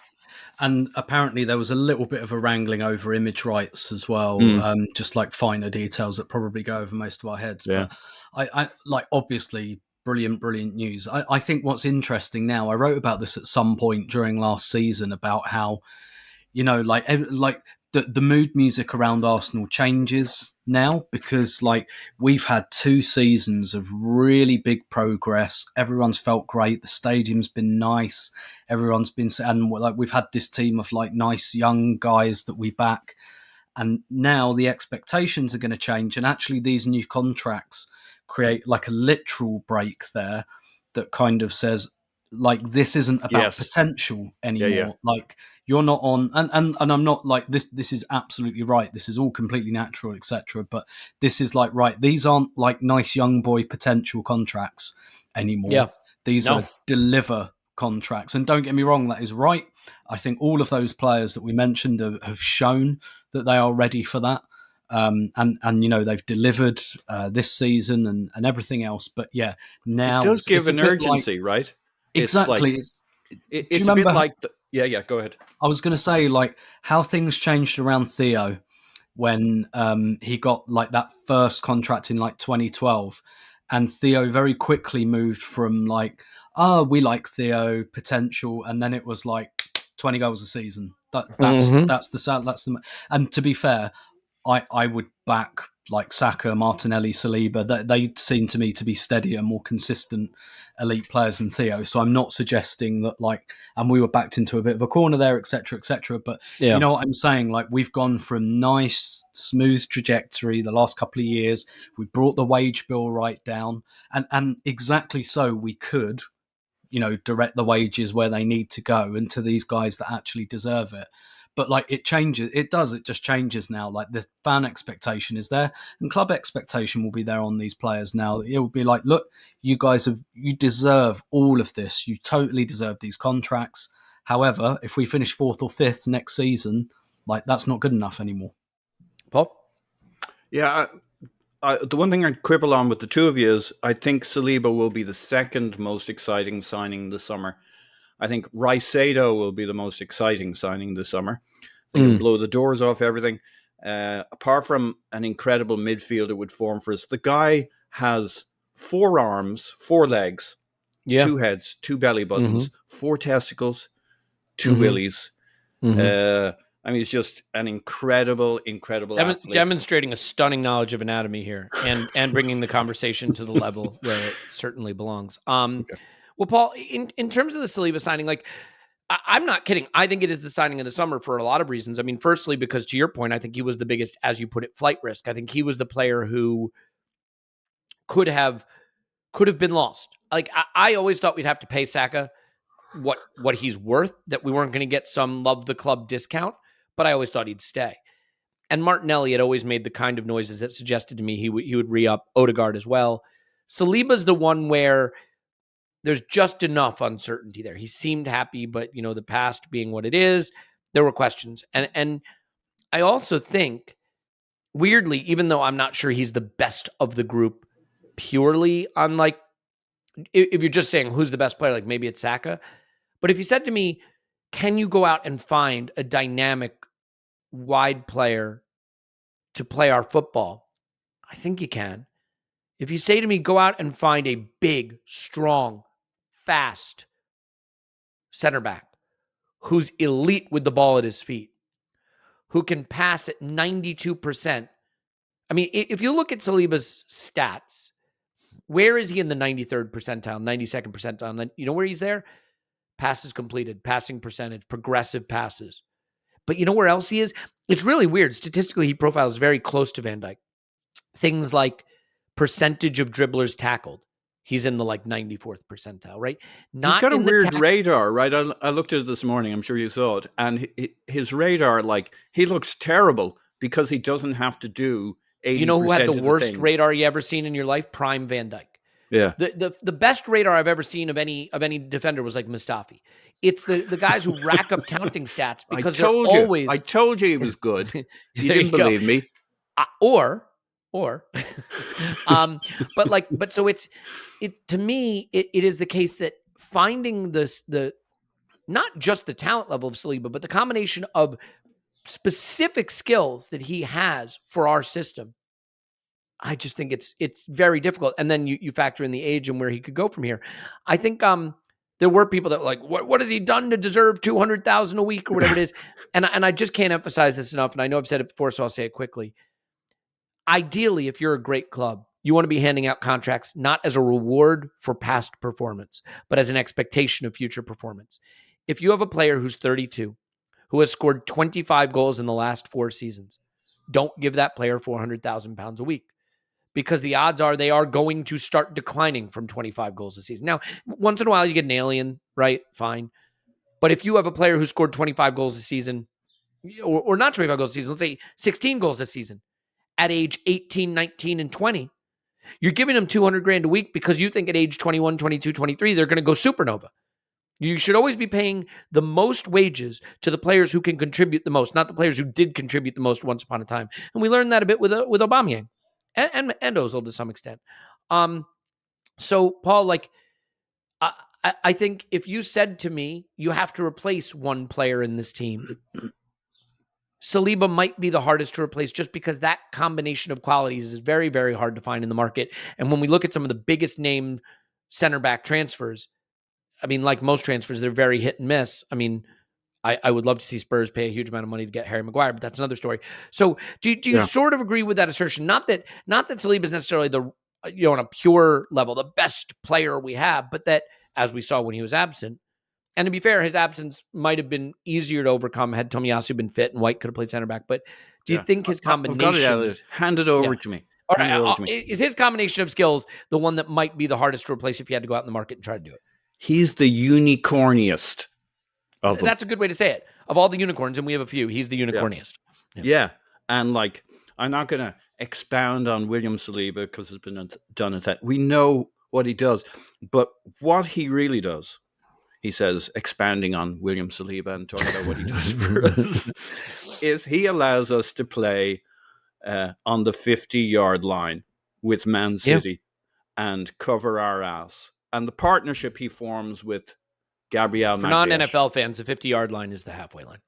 And apparently there was a little bit of a wrangling over image rights as well, just like finer details that probably go over most of our heads. Yeah. But I like, obviously brilliant news. I think what's interesting now, I wrote about this at some point during last season about how, like the mood music around Arsenal changes now, because like we've had 2 seasons of really big progress. Everyone's felt great. The stadium's been nice. Everyone's been, and like we've had this team of like nice young guys that we back. And now the expectations are going to change. And actually these new contracts create like a literal break there that kind of says, like, this isn't about potential anymore. Like, you're not on, and I'm not like this is absolutely right. This is all completely natural, etc. But this is like, right, these aren't like nice young boy potential contracts anymore. Yeah. These are deliver contracts. And don't get me wrong, that is right. I think all of those players that we mentioned have shown that they are ready for that. And they've delivered this season and everything else. But yeah, now it does give an urgency, right? Exactly. It's a bit like go ahead. I was going to say, like, how things changed around Theo when he got like that first contract in like 2012, and Theo very quickly moved from like, we like Theo potential, and then it was like 20 goals a season. And to be fair, I would back like Saka, Martinelli, Saliba. They seem to me to be steadier, more consistent elite players than Theo. So I'm not suggesting that like, and we were backed into a bit of a corner there, etc., etc. But you know what I'm saying? Like, we've gone from nice, smooth trajectory the last couple of years. We brought the wage bill right down, and exactly so we could, direct the wages where they need to go and to these guys that actually deserve it. But like, it changes. It just changes now. Like, the fan expectation is there, and club expectation will be there on these players now. It will be like, look, you guys you deserve all of this. You totally deserve these contracts. However, if we finish 4th or 5th next season, like, that's not good enough anymore. Paul? Yeah, the one thing I'd quibble on with the two of you is I think Saliba will be the second most exciting signing this summer. I think Raicedo will be the most exciting signing this summer. He'll blow the doors off everything. Apart from an incredible midfield it would form for us, the guy has 4 arms, 4 legs, 2 heads, 2 belly buttons, 4 testicles, 2 willies. I mean, it's just an incredible athlete. Demonstrating a stunning knowledge of anatomy here, and bringing the conversation to the level where it certainly belongs. Okay. Well, Paul, in terms of the Saliba signing, like, I'm not kidding. I think it is the signing of the summer for a lot of reasons. I mean, firstly, because to your point, I think he was the biggest, as you put it, flight risk. I think he was the player who could have been lost. Like, I always thought we'd have to pay Saka what he's worth, that we weren't going to get some love the club discount, but I always thought he'd stay. And Martinelli had always made the kind of noises that suggested to me he would re-up. Odegaard as well. Saliba's the one where there's just enough uncertainty there. He seemed happy, but the past being what it is, there were questions. And I also think, weirdly, even though I'm not sure he's the best of the group purely on, like, if you're just saying who's the best player, like maybe it's Saka. But if you said to me, can you go out and find a dynamic wide player to play our football? I think you can. If you say to me, go out and find a big, strong, fast center back who's elite with the ball at his feet, who can pass at 92%. I mean, if you look at Saliba's stats, where is he in the 93rd percentile, 92nd percentile? You know where he's there? Passes completed, passing percentage, progressive passes. But you know where else he is? It's really weird. Statistically, he profiles very close to Van Dijk. Things like percentage of dribblers tackled. He's in the like 94th percentile, right? He's got a weird radar, right? I looked at it this morning. I'm sure you saw it. And his radar, like, he looks terrible because he doesn't have to do 80%. You know who had the worst radar you ever seen in your life? Prime Van Dijk. Yeah. The best radar I've ever seen of any defender was like Mustafi. It's the guys who rack up counting stats because they're always. I told you he was good. You didn't believe me. But so it to me, it is the case that finding the not just the talent level of Saliba, but the combination of specific skills that he has for our system I just think it's very difficult. And then you factor in the age and where he could go from here. I think there were people that were like, what has he done to deserve 200,000 a week or whatever it is? And I just can't emphasize this enough. And I know I've said it before, so I'll say it quickly. Ideally, if you're a great club, you want to be handing out contracts not as a reward for past performance, but as an expectation of future performance. If you have a player who's 32, who has scored 25 goals in the last 4 seasons, don't give that player £400,000 a week, because the odds are they are going to start declining from 25 goals a season. Now, once in a while you get an alien, right? Fine. But if you have a player who scored 25 goals a season, or not 25 goals a season, let's say 16 goals a season at age 18, 19, and 20, you're giving them 200 grand a week because you think at age 21, 22, 23, they're going to go supernova. You should always be paying the most wages to the players who can contribute the most, not the players who did contribute the most once upon a time. And we learned that a bit with Aubameyang and Ozil to some extent. So Paul, like, I think if you said to me, you have to replace one player in this team, Saliba might be the hardest to replace, just because that combination of qualities is very, very hard to find in the market. And when we look at some of the biggest name center back transfers, I mean, like most transfers, they're very hit and miss. I mean, I would love to see Spurs pay a huge amount of money to get Harry Maguire, but that's another story. So do you sort of agree with that assertion? Not that Saliba is necessarily the, on a pure level, the best player we have, but that, as we saw when he was absent, and to be fair, his absence might have been easier to overcome had Tomiyasu been fit and White could have played center back. But do you think his combination... I've got it, Elliot. Hand it over to me. All right, is his combination of skills the one that might be the hardest to replace if you had to go out in the market and try to do it? He's the unicorniest of them. That's a good way to say it. Of all the unicorns, and we have a few, he's the unicorniest. Yeah. And like, I'm not going to expound on William Saliba because it's been done at that. We know what he does, but what he really does, he says, expounding on William Saliba and talking about what he does for us, is he allows us to play on the 50-yard line with Man City and cover our ass. And the partnership he forms with Gabriel for non-NFL fans, the 50-yard line is the halfway line.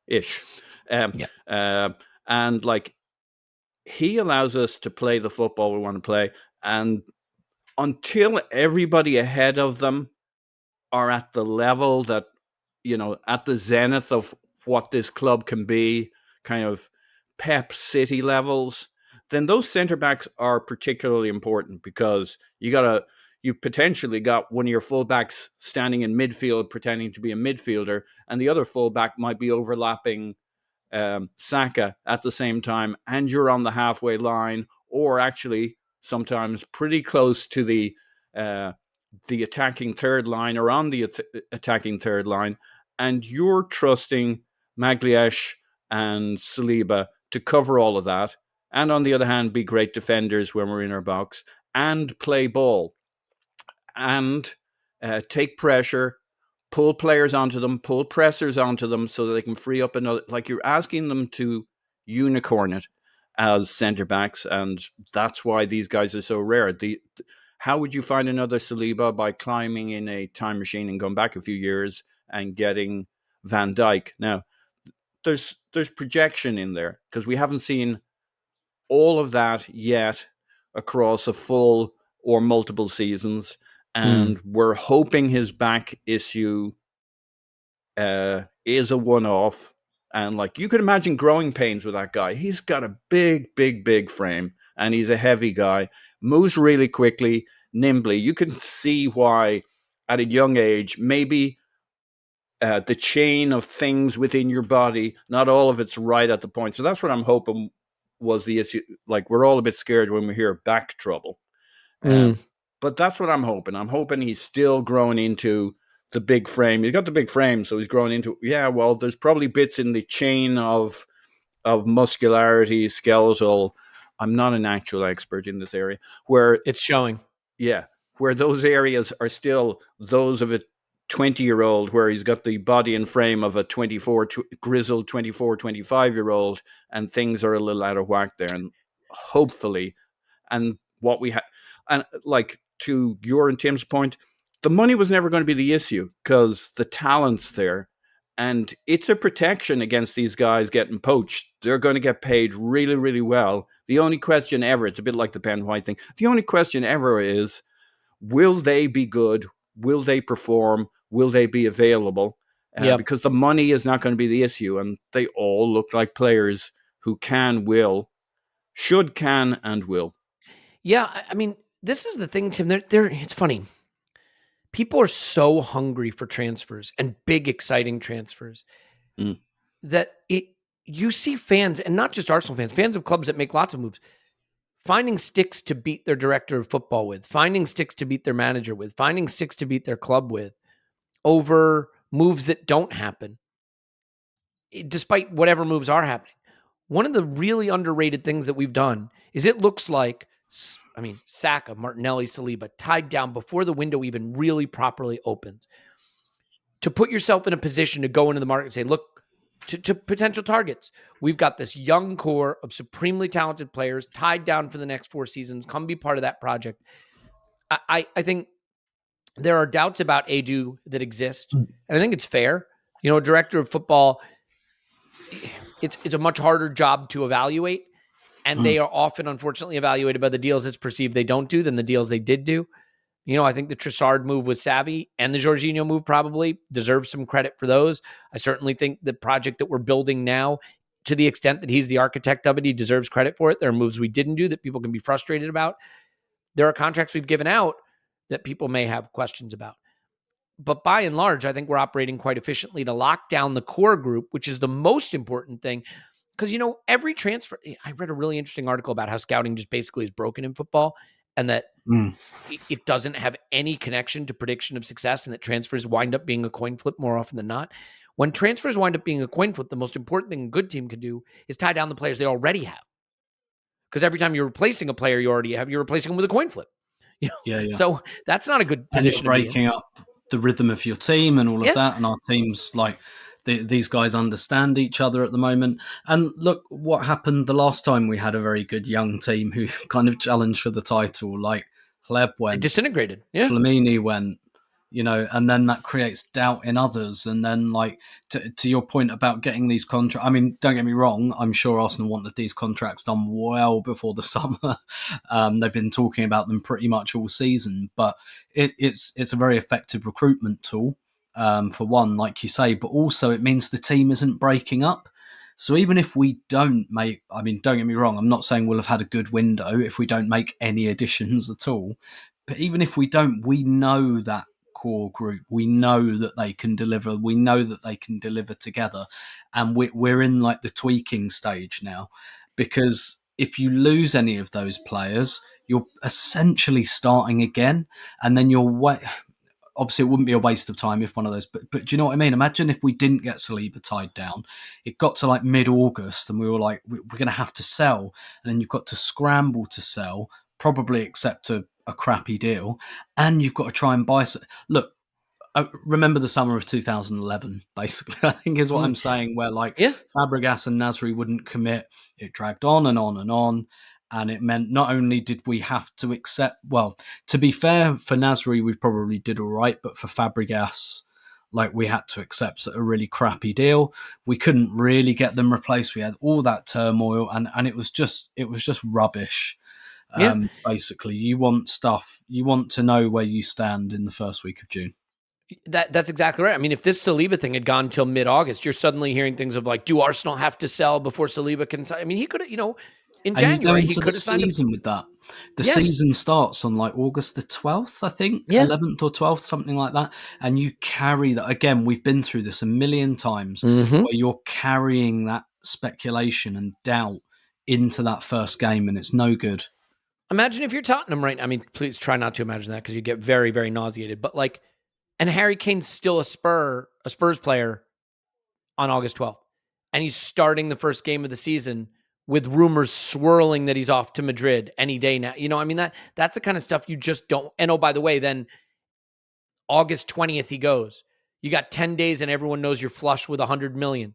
Ish. And like, he allows us to play the football we want to play. And until everybody ahead of them are at the level that, at the zenith of what this club can be, kind of Pep City levels, then those centre backs are particularly important, because you potentially got one of your fullbacks standing in midfield pretending to be a midfielder, and the other fullback might be overlapping Saka at the same time, and you're on the halfway line, or actually sometimes pretty close to the attacking third line, or on the attacking third line, and you're trusting Magalhaes and Saliba to cover all of that, and on the other hand, be great defenders when we're in our box, and play ball, and take pressure, pull players onto them, pull pressers onto them so that they can free up another. Like, you're asking them to unicorn it as centre backs, and that's why these guys are so rare. How would you find another Saliba? By climbing in a time machine and going back a few years and getting Van Dijk. Now, there's projection in there, because we haven't seen all of that yet across a full or multiple seasons, and we're hoping his back issue is a one-off. And like, you could imagine growing pains with that guy. He's got a big frame, and he's a heavy guy, moves really quickly, nimbly. You can see why at a young age, maybe the chain of things within your body, not all of it's right at the point. So that's what I'm hoping was the issue. Like, we're all a bit scared when we hear back trouble. But that's what I'm hoping. I'm hoping he's still growing into the big frame. He's got the big frame, so he's growing into, well, there's probably bits in the chain of muscularity, skeletal. I'm not an actual expert in this area, where it's showing. Yeah, where those areas are still those of a 20-year-old, where he's got the body and frame of a grizzled 24, 25-year-old, and things are a little out of whack there. And hopefully, and what we have, and like, to your and Tim's point, the money was never going to be the issue, because the talent's there, and it's a protection against these guys getting poached. They're going to get paid really, really well. The only question ever, it's a bit like the Ben White thing. The only question ever is, will they be good? Will they perform? Will they be available? Because the money is not going to be the issue. And they all look like players who can, will, should, can, and will. Yeah, I mean, this is the thing, Tim. It's funny. People are so hungry for transfers and big, exciting transfers that you see fans, and not just Arsenal fans of clubs that make lots of moves, finding sticks to beat their director of football with, finding sticks to beat their manager with, finding sticks to beat their club with over moves that don't happen, despite whatever moves are happening. One of the really underrated things that we've done is it looks like, Saka, Martinelli, Saliba, tied down before the window even really properly opens. To put yourself in a position to go into the market and say, look, to potential targets, we've got this young core of supremely talented players tied down for the next 4 seasons. Come be part of that project. I think there are doubts about Edu that exist, and I think it's fair. A director of football, it's a much harder job to evaluate, and they are often, unfortunately, evaluated by the deals it's perceived they don't do than the deals they did do. I think the Trossard move was savvy, and the Jorginho move probably deserves some credit for those. I certainly think the project that we're building now, to the extent that he's the architect of it, he deserves credit for it. There are moves we didn't do that people can be frustrated about. There are contracts we've given out that people may have questions about. But by and large, I think we're operating quite efficiently to lock down the core group, which is the most important thing. Because, every transfer, I read a really interesting article about how scouting just basically is broken in football, and that it doesn't have any connection to prediction of success, and that transfers wind up being a coin flip more often than not. When transfers wind up being a coin flip, the most important thing a good team can do is tie down the players they already have. Because every time you're replacing a player you already have, you're replacing them with a coin flip. Yeah. So that's not a good position to be in. Breaking up the rhythm of your team and all of that. And our teams, these guys understand each other at the moment. And look what happened the last time we had a very good young team who kind of challenged for the title. Like Hleb went, they disintegrated. Yeah. Flamini went, and then that creates doubt in others. And then, to your point about getting these contracts, don't get me wrong, I'm sure Arsenal wanted these contracts done well before the summer. They've been talking about them pretty much all season, but it's a very effective recruitment tool, for one, like you say, but also it means the team isn't breaking up. So even if we don't make, don't get me wrong, I'm not saying we'll have had a good window if we don't make any additions at all, but even if we don't, we know that core group, we know that they can deliver, we know that they can deliver together, and we're in the tweaking stage now, because if you lose any of those players, you're essentially starting again, and then obviously it wouldn't be a waste of time if one of those, but do you know what I mean? Imagine if we didn't get Saliba tied down, it got to mid-August and we were like, we're going to have to sell, and then you've got to scramble to sell, probably accept a crappy deal, and you've got to try and buy. Look, remember the summer of 2011, basically, I think is what I'm saying, where Fabregas and Nasri wouldn't commit. It dragged on and on and on. And it meant not only did we have to accept, well, to be fair, for Nasri, we probably did all right, but for Fabregas, we had to accept a really crappy deal. We couldn't really get them replaced. We had all that turmoil, and it was just rubbish. Basically, you want to know where you stand in the first week of June. That's exactly right. If this Saliba thing had gone till mid-August, you're suddenly hearing things of do Arsenal have to sell before Saliba can sign? He could have, in January, he could have signed season with that. The season starts on August the 12th, I think, 11th or 12th, something like that. And you carry that. Again, we've been through this a million times, where you're carrying that speculation and doubt into that first game, and it's no good. Imagine if you're Tottenham right now. Please try not to imagine that, because you get very, very nauseated. But and Harry Kane's still a Spurs player on August 12th. And he's starting the first game of the season with rumors swirling that he's off to Madrid any day now. That's the kind of stuff you just don't. And oh, by the way, then August 20th, he goes. You got 10 days and everyone knows you're flush with 100 million.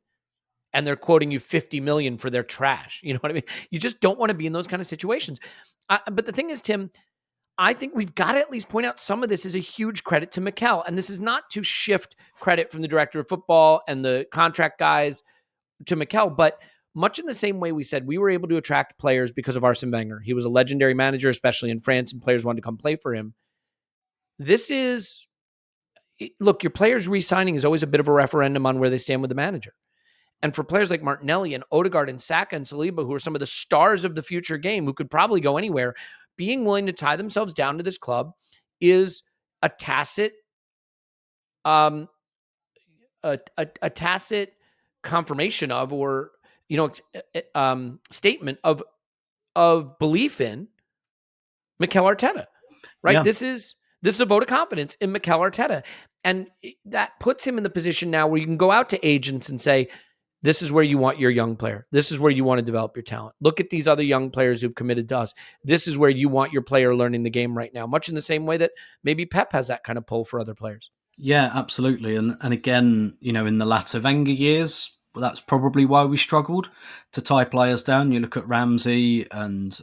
And they're quoting you 50 million for their trash. You know what I mean? You just don't want to be in those kind of situations. But the thing is, Tim, I think we've got to at least point out some of this is a huge credit to Mikel. And this is not to shift credit from the director of football and the contract guys to Mikel, but much in the same way we said we were able to attract players because of Arsene Wenger. He was a legendary manager, especially in France, and players wanted to come play for him. This is, look, your players re-signing is always a bit of a referendum on where they stand with the manager. And for players like Martinelli and Odegaard and Saka and Saliba, who are some of the stars of the future game, who could probably go anywhere, being willing to tie themselves down to this club is a tacit, a tacit confirmation of, or statement of belief in Mikel Arteta. Right? Yeah. This is a vote of confidence in Mikel Arteta, and that puts him in the position now where you can go out to agents and say, this is where you want your young player. This is where you want to develop your talent. Look at these other young players who've committed to us. This is where you want your player learning the game right now, much in the same way that maybe Pep has that kind of pull for other players. Yeah, absolutely. And again, in the latter Wenger years, that's probably why we struggled to tie players down. You look at Ramsey and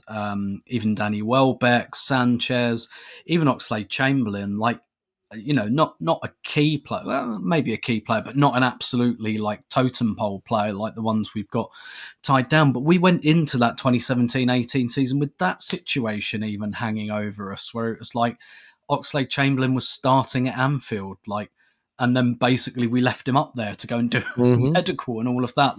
even Danny Welbeck, Sanchez, even Oxlade-Chamberlain, not a key player, well, maybe a key player, but not an absolutely totem pole player like the ones we've got tied down. But we went into that 2017-18 season with that situation even hanging over us, where it was like Oxlade-Chamberlain was starting at Anfield, and then basically we left him up there to go and do medical and all of that,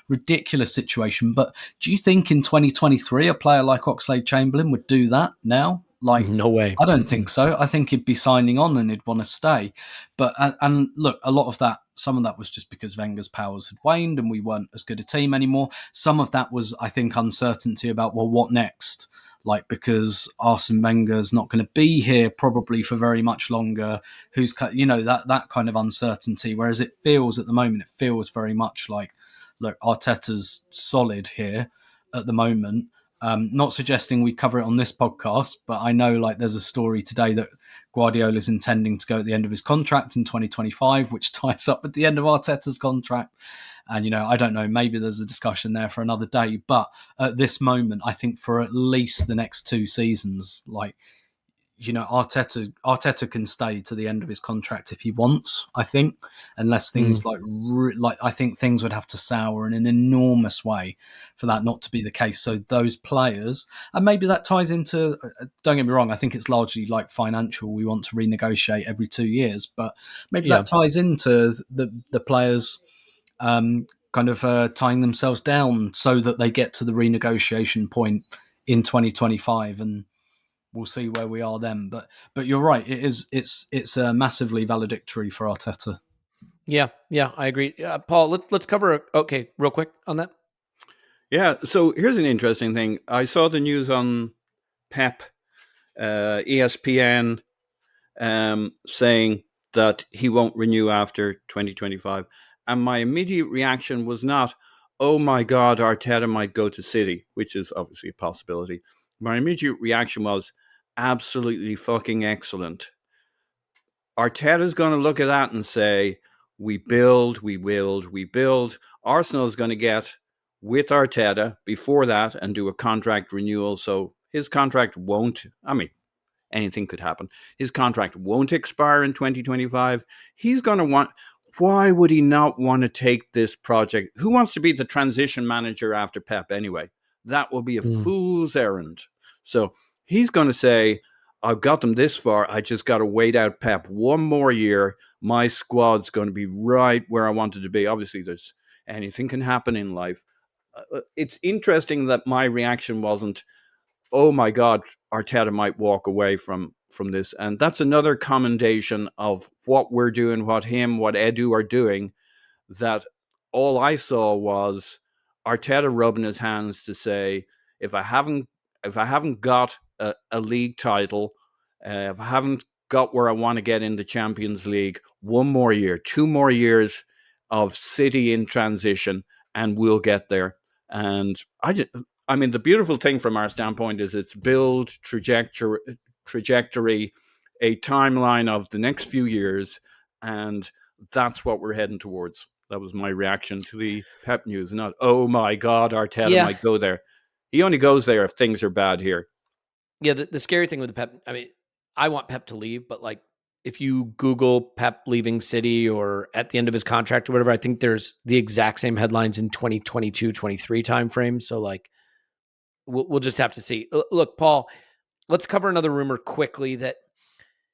ridiculous situation. But do you think in 2023 a player like Oxlade-Chamberlain would do that now? No way. I don't think so. I think he'd be signing on and he'd want to stay. But and look, a lot of that, some of that was just because Wenger's powers had waned and we weren't as good a team anymore. Some of that was, I think, uncertainty about, well, what next? Because Arsene Wenger's not going to be here probably for very much longer. That kind of uncertainty. Whereas it feels at the moment, it feels very much like, look, Arteta's solid here at the moment. Not suggesting we cover it on this podcast, but I know there's a story today that Guardiola's intending to go at the end of his contract in 2025, which ties up at the end of Arteta's contract. And, I don't know, maybe there's a discussion there for another day. But at this moment, I think for at least the next 2 seasons, Arteta can stay to the end of his contract if he wants, I think, unless things I think things would have to sour in an enormous way for that not to be the case. So those players, and maybe that ties into, don't get me wrong, I think it's largely financial. We want to renegotiate every 2 years, but maybe that ties into the players tying themselves down so that they get to the renegotiation point in 2025, and we'll see where we are then. But you're right. It's a massively valedictory for Arteta. Yeah, I agree. Paul, let's cover real quick on that. Yeah. So here's an interesting thing. I saw the news on Pep, ESPN, saying that he won't renew after 2025. And my immediate reaction was not, oh my God, Arteta might go to City, which is obviously a possibility. My immediate reaction was, absolutely fucking excellent. Arteta's going to look at that and say, we build. Arsenal's going to get with Arteta before that and do a contract renewal. So his contract won't, anything could happen. His contract won't expire in 2025. He's going to want, why would he not want to take this project? Who wants to be the transition manager after Pep anyway? That will be a fool's errand. So he's going to say, I've got them this far. I just got to wait out Pep one more year. My squad's going to be right where I wanted to be. Obviously, there's anything can happen in life. It's interesting that my reaction wasn't, oh my God, Arteta might walk away from this. And that's another commendation of what we're doing, what Edu are doing, that all I saw was Arteta rubbing his hands to say, if I haven't got a league title, if I haven't got where I want to get in the Champions League, 1 more year, 2 more years of City in transition, and we'll get there. And the beautiful thing from our standpoint is it's build, trajectory, a timeline of the next few years, and that's what we're heading towards. That was my reaction to the Pep news. Not, oh my God, Arteta might go there. He only goes there if things are bad here. Yeah, the scary thing with the Pep, I want Pep to leave, but if you Google Pep leaving City or at the end of his contract or whatever, I think there's the exact same headlines in 2022, 23 timeframe. So like, we'll just have to see. Look, Paul, let's cover another rumor quickly that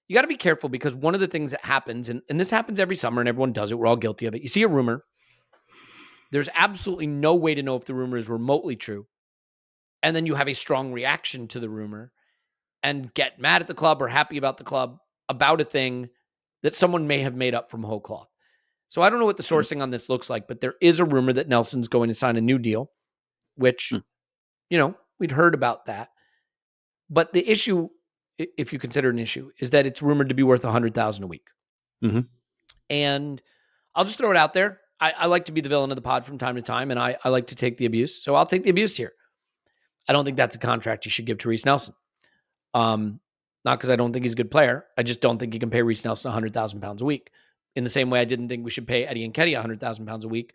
you got to be careful, because one of the things that happens, and this happens every summer and everyone does it, we're all guilty of it. You see a rumor, there's absolutely no way to know if the rumor is remotely true. And then you have a strong reaction to the rumor and get mad at the club or happy about the club about a thing that someone may have made up from whole cloth. So I don't know what the sourcing on this looks like, but there is a rumor that Nelson's going to sign a new deal, which, we'd heard about that. But the issue, if you consider an issue, is that it's rumored to be worth $100,000 a week. Mm-hmm. And I'll just throw it out there. I like to be the villain of the pod from time to time, and I like to take the abuse. So I'll take the abuse here. I don't think that's a contract you should give to Reece Nelson. Not because I don't think he's a good player. I just don't think you can pay Reece Nelson £100,000 a week. In the same way I didn't think we should pay Eddie Nketiah £100,000 a week.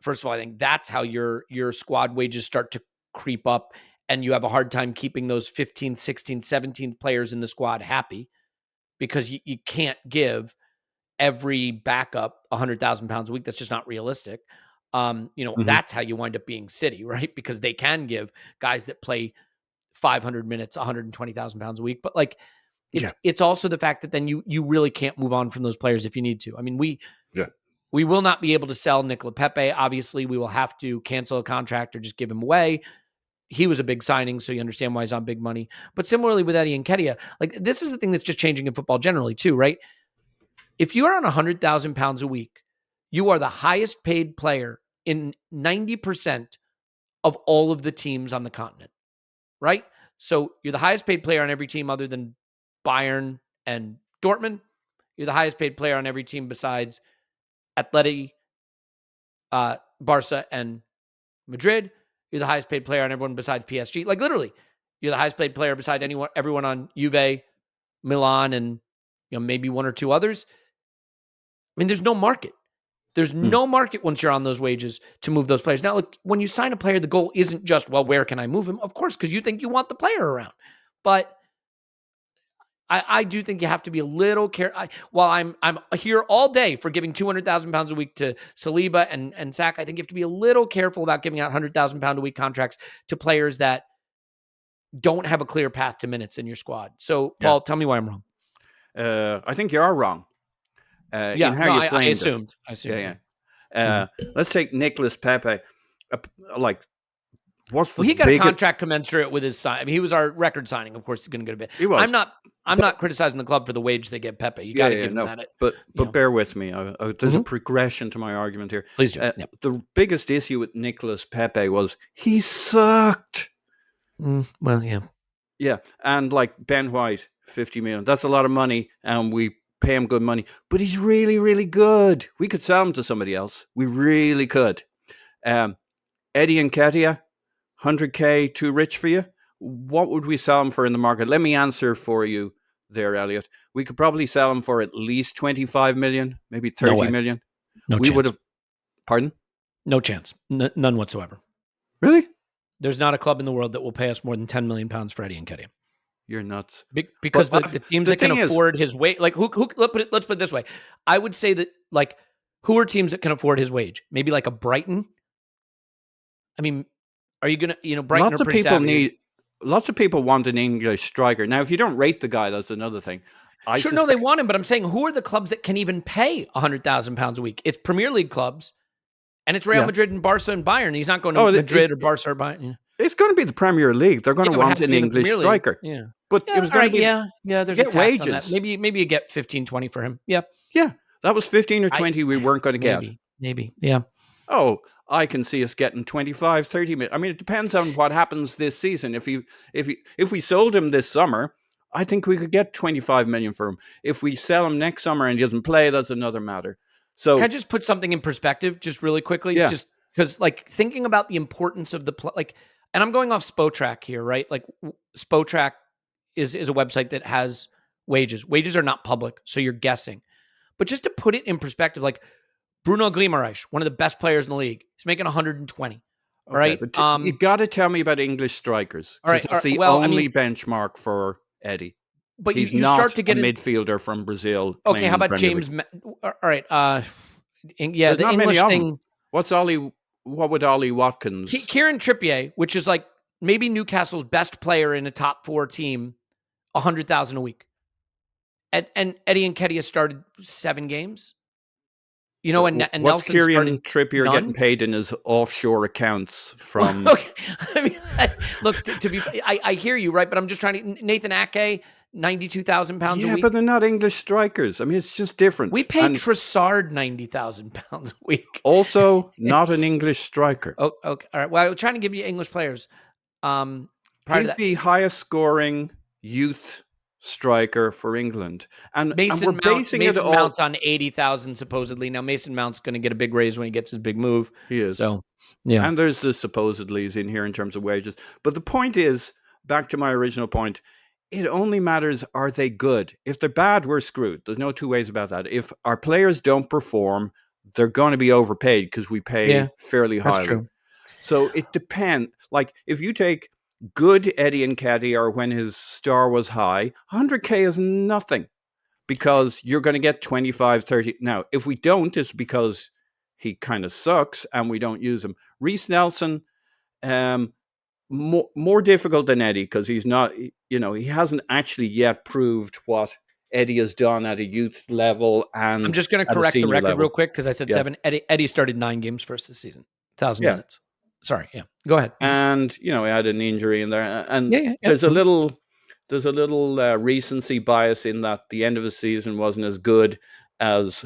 First of all, I think that's how your squad wages start to creep up, and you have a hard time keeping those 15th, 16th, 17th players in the squad happy, because you can't give every backup £100,000 a week. That's just not realistic. That's how you wind up being City, right? Because they can give guys that play 500 minutes £120,000 a week. But like, it's also the fact that then you really can't move on from those players if you need to. I mean, we will not be able to sell Nicola Pepe. Obviously, we will have to cancel a contract or just give him away. He was a big signing, so you understand why he's on big money. But similarly with Eddie Nketiah, like, this is the thing that's just changing in football generally too, right? If you are on £100,000 a week, you are the highest paid player in 90% of all of the teams on the continent, right? So you're the highest paid player on every team other than Bayern and Dortmund. You're the highest paid player on every team besides Atleti, Barca, and Madrid. You're the highest paid player on everyone besides PSG. Like, literally, you're the highest paid player beside everyone on Juve, Milan, and maybe one or two others. I mean, there's no market. There's no market once you're on those wages to move those players. Now, look, when you sign a player, the goal isn't just, well, where can I move him? Of course, because you think you want the player around. But I do think you have to be a little careful. While I'm here all day for giving £200,000 a week to Saliba and Sack, I think you have to be a little careful about giving out £100,000 a week contracts to players that don't have a clear path to minutes in your squad. So, Paul, tell me why I'm wrong. I think you are wrong. I assumed. Let's take Nicolas Pepe. He got a contract commensurate with his sign. I mean, he was our record signing. Of course, he's going to get a bit. He was. I'm not criticizing the club for the wage they get Pepe. You got to give him that. But bear with me. There's a progression to my argument here. Please do. The biggest issue with Nicolas Pepe was he sucked. Well, yeah. Yeah, and like Ben White, 50 million. That's a lot of money, and we pay him good money. But he's really, really good. We could sell him to somebody else. We really could. Eddie Nketiah, 100K too rich for you? What would we sell him for in the market? Let me answer for you there, Elliot. We could probably sell him for at least 25 million, maybe 30 million. No chance. Would have. Pardon? No chance. None whatsoever. Really? There's not a club in the world that will pay us more than £10 million for Eddie Nketiah. You're nuts. Because the teams that can afford his wage, like who let's put it this way. I would say that, like, who are teams that can afford his wage? Maybe like a Brighton. I mean, are you going to, Brighton lots are of pretty people savvy. Lots of people want an English striker. Now, if you don't rate the guy, that's another thing. No, they want him, but I'm saying, who are the clubs that can even pay £100,000 a week? It's Premier League clubs, and it's Real Madrid and Barca and Bayern. He's not going to Madrid or Barca or Bayern. Yeah. It's going to be the Premier League. They're going to want an English striker. Yeah. But it was going to be... Yeah, there's a tax wages. On that. Maybe you get 15, 20 for him. Yeah. Yeah, that was 15 or 20 we weren't going to get. Maybe, yeah. Oh, I can see us getting 25, 30 million. I mean, it depends on what happens this season. If we sold him this summer, I think we could get 25 million for him. If we sell him next summer and he doesn't play, that's another matter. So can I just put something in perspective just really quickly? Yeah. Just because, like, thinking about the importance of and I'm going off Spotrac here, right? Like, Spotrac is a website that has wages. Wages are not public, so you're guessing. But just to put it in perspective, like, Bruno Guimaraes, one of the best players in the league, he's making 120. All right. But you got to tell me about English strikers. All right. That's the only benchmark for Eddie. but He's you not start to a get midfielder from Brazil okay, playing how in the about Premier League. All right. Yeah, There's the not many English of them. thing. What would Ollie Watkins? Kieran Trippier, which is like maybe Newcastle's best player in a top 4 team, 100,000 a week. And Eddie Nketiah started 7 games. You know, and What's Nelson started Kieran Trippier none. getting paid in his offshore accounts from? Okay. I mean, look, to be, I hear you, right? But I'm just trying to, Nathan Ake, 92,000 pounds a Yeah, week. but they're not English strikers. I mean, it's just different. We pay And Trossard 90,000 pounds a week. also, not an English striker. Oh, okay. All right. Well, I was trying to give you English players. Prior He's to that, the highest scoring youth striker for England, and we're basing it all. Mount's on 80,000 supposedly. Now Mason Mount's going to get a big raise when he gets his big move. He is. So, yeah. And there's the supposedlys in here in terms of wages. But the point is, back to my original point, it only matters, are they good? If they're bad, we're screwed. There's no two ways about that. If our players don't perform, they're going to be overpaid because we pay fairly highly. That's true. So it depends. Like if you take good Eddie Nketiah, or when his star was high, 100K is nothing because you're going to get 25, 30. Now, if we don't, it's because he kind of sucks and we don't use him. Reece Nelson, more difficult than Eddie because he's not, he hasn't actually yet proved what Eddie has done at a youth level. And I'm just going to correct the record real quick because I said 7. Eddie started 9 games first this season, 1,000 minutes. Sorry, go ahead. And he had an injury in there, and there's a little recency bias in that the end of the season wasn't as good as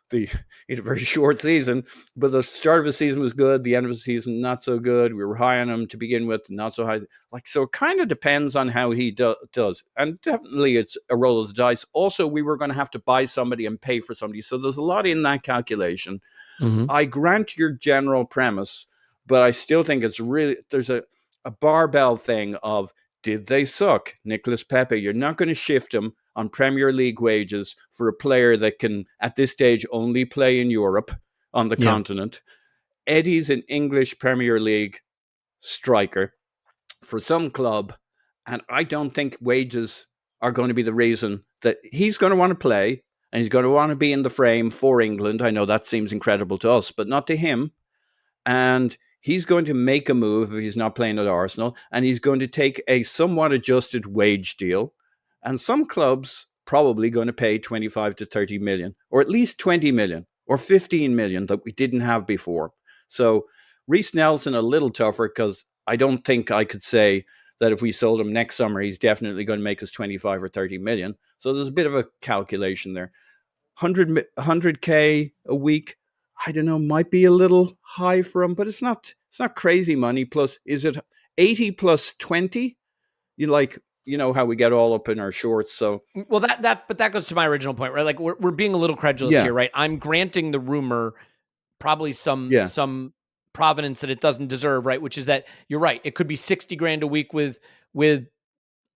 he had a very short season, but the start of the season was good, the end of the season not so good. We were high on him to begin with, not so high. So it kind of depends on how he does, and definitely it's a roll of the dice. Also, we were going to have to buy somebody and pay for somebody, so there's a lot in that calculation. Mm-hmm. I grant your general premise, but I still think it's really, there's a barbell thing of, did they suck? Nicolas Pepe, you're not going to shift him on Premier League wages for a player that can, at this stage, only play in Europe on the continent. Eddie's an English Premier League striker for some club, and I don't think wages are going to be the reason that he's going to want to play, and he's going to want to be in the frame for England. I know that seems incredible to us, but not to him. And he's going to make a move if he's not playing at Arsenal, and he's going to take a somewhat adjusted wage deal. And some clubs probably going to pay 25 to 30 million, or at least 20 million or 15 million that we didn't have before. So Reece Nelson a little tougher because I don't think I could say that if we sold him next summer, he's definitely going to make us 25 or 30 million. So there's a bit of a calculation there. 100K a week, I don't know, might be a little high for him, but it's not crazy money. Plus, is it 80 plus 20? You know how we get all up in our shorts. So but that goes to my original point, right? Like we're being a little credulous here, right? I'm granting the rumor probably some provenance that it doesn't deserve, right? Which is that you're right. It could be 60 grand a week with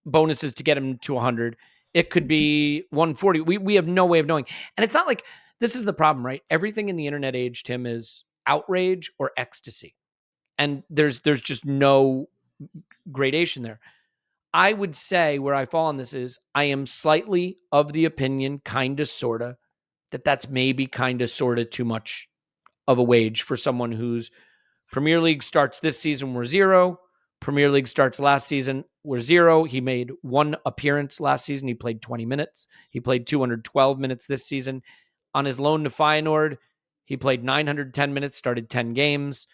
bonuses to get him to 100. It could be 140. We have no way of knowing. And it's not like, this is the problem, right? Everything in the internet age, Tim, is outrage or ecstasy. And there's just no gradation there. I would say where I fall on this is I am slightly of the opinion, kind of, sort of, that's maybe kind of, sort of too much of a wage for someone whose Premier League starts this season were 0. Premier League starts last season were 0. He made 1 appearance last season. He played 20 minutes. He played 212 minutes this season. On his loan to Feyenoord, he played 910 minutes, started 10 games.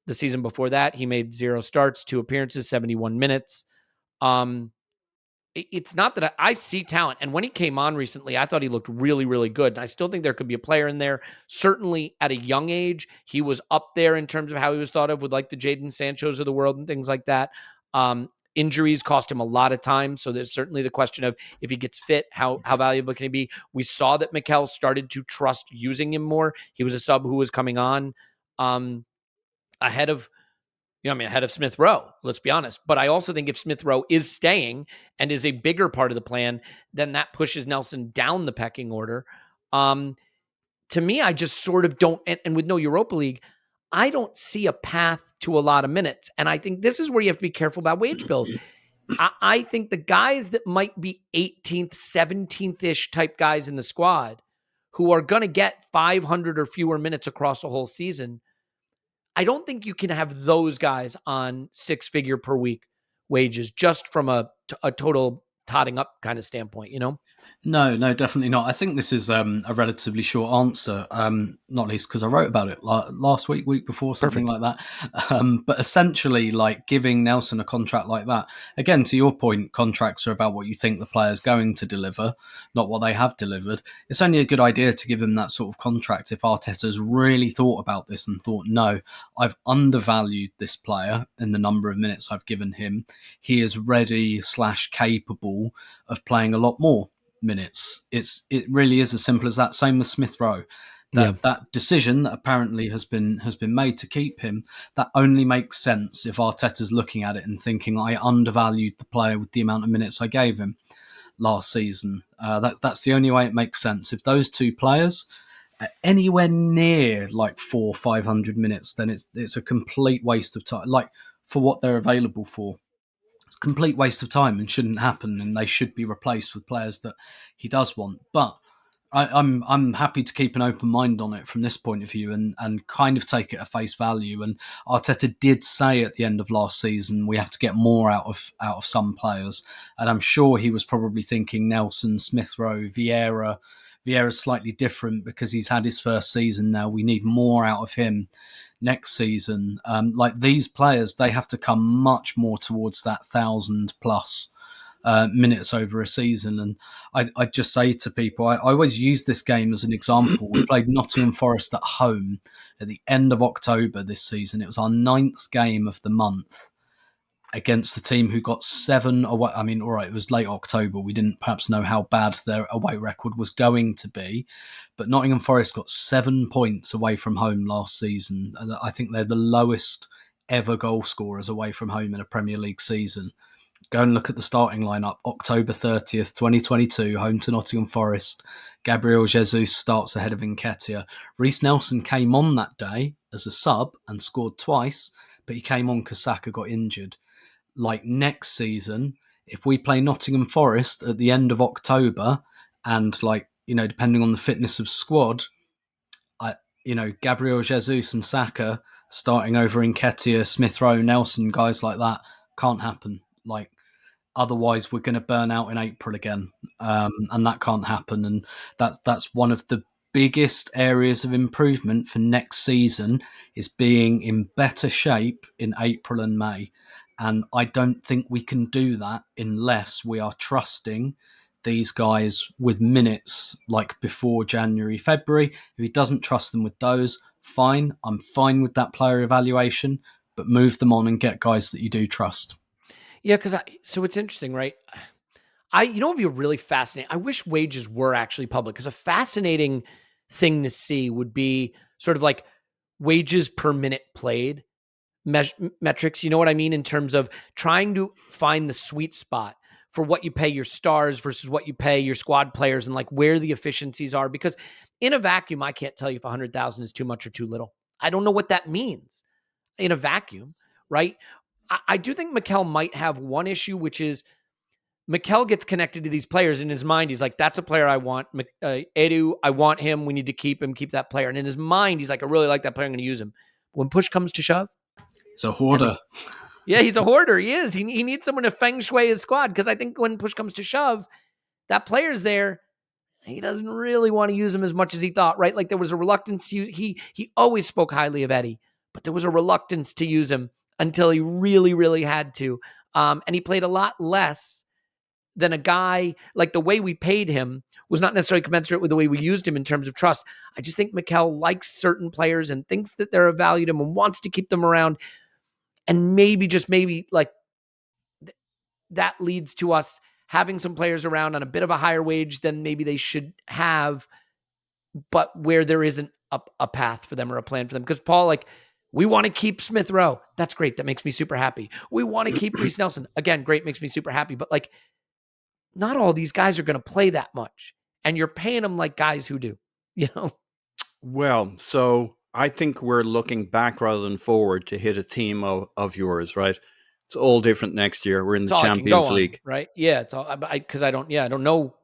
The season before that, he made 0 starts, 2 appearances, 71 minutes. It's not that I see talent. And when he came on recently, I thought he looked really, really good. And I still think there could be a player in there. Certainly at a young age, he was up there in terms of how he was thought of with like the Jadon Sanchos of the world and things like that. Injuries cost him a lot of time. So there's certainly the question of if he gets fit, how valuable can he be? We saw that Mikel started to trust using him more. He was a sub who was coming on ahead of Smith Rowe, let's be honest. But I also think if Smith Rowe is staying and is a bigger part of the plan, then that pushes Nelson down the pecking order. To me, I just sort of don't, and with no Europa League, I don't see a path to a lot of minutes. And I think this is where you have to be careful about wage bills. I think the guys that might be 18th, 17th-ish type guys in the squad who are going to get 500 or fewer minutes across a whole season, I don't think you can have those guys on six-figure per week wages just from a total totting up kind of standpoint, No, definitely not. I think this is a relatively short answer, not least because I wrote about it last week before, something Perfect. like that. But essentially, like giving Nelson a contract like that, again, to your point, contracts are about what you think the player's going to deliver, not what they have delivered. It's only a good idea to give him that sort of contract if Arteta's really thought about this and thought, no, I've undervalued this player in the number of minutes I've given him. He is ready / capable of playing a lot more minutes. It really is as simple as that. Same with Smith Rowe. That decision that apparently has been made to keep him, that only makes sense if Arteta's looking at it and thinking, I undervalued the player with the amount of minutes I gave him last season. That's the only way it makes sense. If those two players are anywhere near like 400-500 minutes, then it's a complete waste of time. Like for what they're available for. It's a complete waste of time and shouldn't happen, and they should be replaced with players that he does want. But I'm happy to keep an open mind on it from this point of view and kind of take it at face value. And Arteta did say at the end of last season we have to get more out of some players, and I'm sure he was probably thinking Nelson, Smith Rowe, Vieira. Vieira's slightly different because he's had his first season now. We need more out of him next season. Like these players, they have to come much more towards that 1,000 plus minutes over a season. And I just say to people, I always use this game as an example. We played Nottingham Forest at home at the end of October this season. It was our 9th game of the month against the team who got 7 away. I mean, all right, it was late October. We didn't perhaps know how bad their away record was going to be. But Nottingham Forest got 7 points away from home last season. I think they're the lowest ever goal scorers away from home in a Premier League season. Go and look at the starting lineup. October 30th, 2022, home to Nottingham Forest. Gabriel Jesus starts ahead of Nketiah. Reiss Nelson came on that day as a sub and scored twice, but he came on because Saka got injured. Like next season, if we play Nottingham Forest at the end of October and depending on the fitness of squad, Gabriel Jesus and Saka starting over Nketiah, Smith Rowe, Nelson, guys like that can't happen. Like otherwise we're going to burn out in April again. And that can't happen. And that's one of the biggest areas of improvement for next season is being in better shape in April and May. And I don't think we can do that unless we are trusting these guys with minutes like before January, February. If he doesn't trust them with those, fine. I'm fine with that player evaluation, but move them on and get guys that you do trust. Yeah, so it's interesting, right? What would be really fascinating? I wish wages were actually public, because a fascinating thing to see would be sort of like wages per minute played metrics. You know what I mean? In terms of trying to find the sweet spot for what you pay your stars versus what you pay your squad players and like where the efficiencies are. Because in a vacuum, I can't tell you if 100,000 is too much or too little. I don't know what that means in a vacuum, right? I do think Mikel might have one issue, which is Mikel gets connected to these players in his mind. He's like, that's a player I want. Edu, I want him. We need to keep him, keep that player. And in his mind, he's like, I really like that player. I'm going to use him. When push comes to shove. He's a hoarder. Yeah, he's a hoarder. He is. He needs someone to feng shui his squad, because I think when push comes to shove, that player's there. He doesn't really want to use him as much as he thought, right? Like there was a reluctance to use. He always spoke highly of Eddie, but there was a reluctance to use him until he really, really had to. And he played a lot less than a guy, like the way we paid him was not necessarily commensurate with the way we used him in terms of trust. I just think Mikel likes certain players and thinks that they're of value to him and wants to keep them around. And maybe like that leads to us having some players around on a bit of a higher wage than maybe they should have, but where there isn't a path for them or a plan for them. Because Paul, like, we want to keep Smith Rowe. That's great. That makes me super happy. We want to keep Reiss Nelson. Again, great. Makes me super happy. But like, not all these guys are going to play that much. And you're paying them like guys who do, Well, so I think we're looking back rather than forward to hit a theme of yours, right? It's all different next year. We're in the It's all I can go Champions on, League. right? Yeah, it's all because I don't know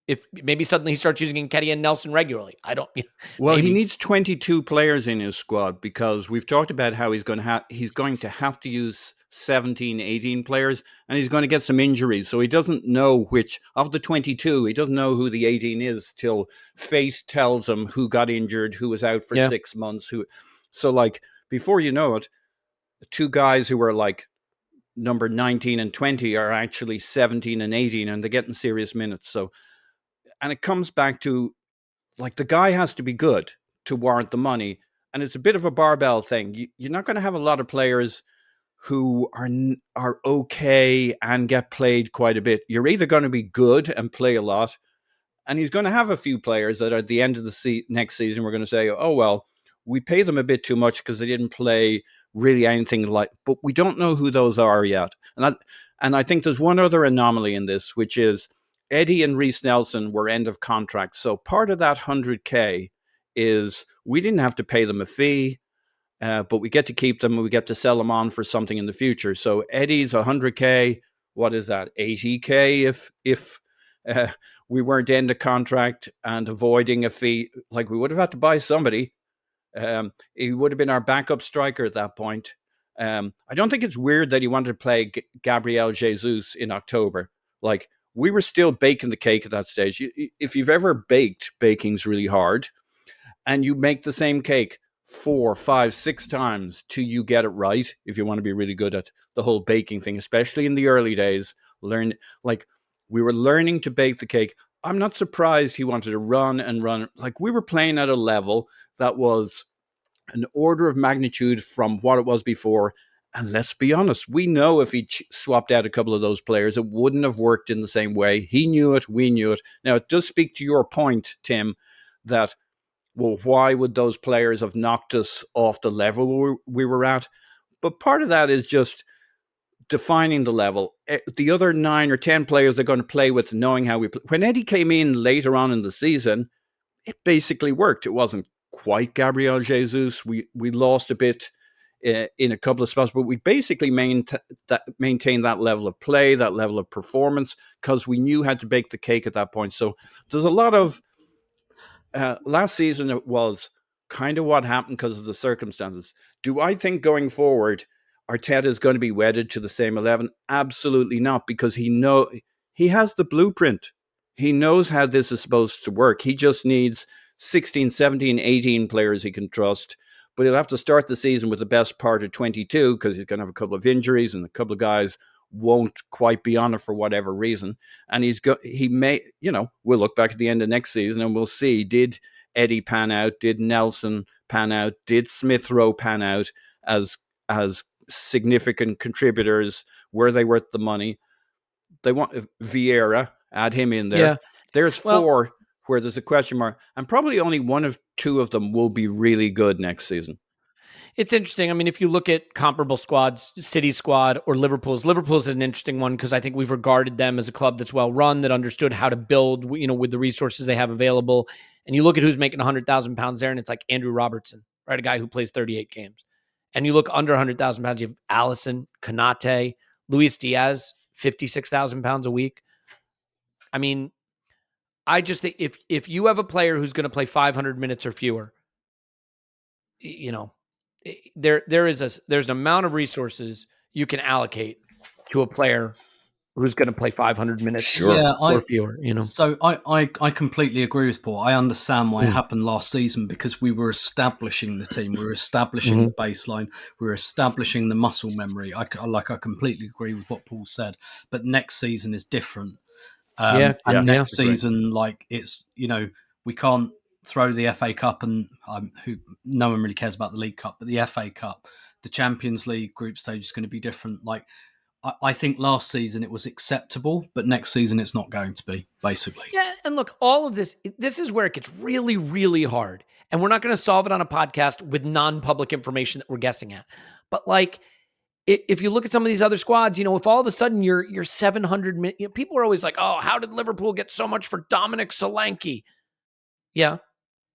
if maybe suddenly he starts using Nketiah and Nelson regularly. I don't. Well, he Maybe. needs 22 players in his squad because we've talked about how he's going to have to use 17, 18 players, and he's going to get some injuries. So he doesn't know which of the 22, he doesn't know who the 18 is till fate tells him who got injured, who was out for 6 months, so like before you know it, two guys who are like number 19 and 20 are actually 17 and 18, and they're getting serious minutes. So, and it comes back to like the guy has to be good to warrant the money. And it's a bit of a barbell thing. You're not going to have a lot of players who are okay and get played quite a bit. You're either going to be good and play a lot, and he's going to have a few players that at the end of the next season, we're going to say, oh, well, we pay them a bit too much because they didn't play really anything like, but we don't know who those are yet. And I think there's one other anomaly in this, which is Eddie and Reece Nelson were end of contract. So part of that 100K is we didn't have to pay them a fee, but we get to keep them and we get to sell them on for something in the future. So Eddie's 100K. What is that? 80K if we weren't end of contract and avoiding a fee. Like we would have had to buy somebody. He would have been our backup striker at that point. I don't think it's weird that he wanted to play Gabriel Jesus in October. Like we were still baking the cake at that stage. If you've ever baked, baking's really hard, and you make the same cake 4, 5, 6 times till you get it right. If you want to be really good at the whole baking thing, especially in the early days, we were learning to bake the cake. I'm not surprised he wanted to run and run. Like we were playing at a level that was an order of magnitude from what it was before. And let's be honest, we know if he swapped out a couple of those players, it wouldn't have worked in the same way. He knew it. We knew it. Now, it does speak to your point, Tim, that, well, why would those players have knocked us off the level we were at? But part of that is just defining the level. The other 9 or 10 players they're going to play with, knowing how we play. When Eddie came in later on in the season, it basically worked. It wasn't quite Gabriel Jesus. We lost a bit in a couple of spots, but we basically maintained that level of play, that level of performance, because we knew how to bake the cake at that point. So there's a lot of last season. It was kind of what happened because of the circumstances. Do I think going forward Arteta is going to be wedded to the same 11? Absolutely not, because he has the blueprint. He knows how this is supposed to work. He just needs 16, 17, 18 players he can trust. But he'll have to start the season with the best part of 22 because he's going to have a couple of injuries and a couple of guys won't quite be on it for whatever reason. And we'll look back at the end of next season and we'll see, did Eddie pan out? Did Nelson pan out? Did Smith Rowe pan out as significant contributors? Were they worth the money? They want Vieira, add him in there. Yeah. There's 4 where there's a question mark, and probably only 1 of 2 of them will be really good next season. It's interesting. I mean, if you look at comparable squads, City's squad or Liverpool's is an interesting one because I think we've regarded them as a club that's well run, that understood how to build, with the resources they have available. And you look at who's making £100,000 there, and it's like Andrew Robertson, right? A guy who plays 38 games. And you look under £100,000, you have Alisson, Konate, Luis Diaz, £56,000 a week. I mean, I just think if you have a player who's going to play 500 minutes or fewer, there's an amount of resources you can allocate to a player who's going to play 500 minutes or fewer. So I completely agree with Paul. I understand why it happened last season because we were establishing the team, we were establishing the baseline, we were establishing the muscle memory. I completely agree with what Paul said. But next season is different. Next season, it's we can't throw the FA Cup and no one really cares about the League Cup, but the FA Cup, the Champions League group stage is going to be different. I think last season it was acceptable, but next season it's not going to be, basically. Yeah, and look, all of this is where it gets really, really hard. And we're not going to solve it on a podcast with non-public information that we're guessing at. But if you look at some of these other squads, if all of a sudden you're 700 minutes, people are always like, oh, how did Liverpool get so much for Dominic Solanke? Yeah,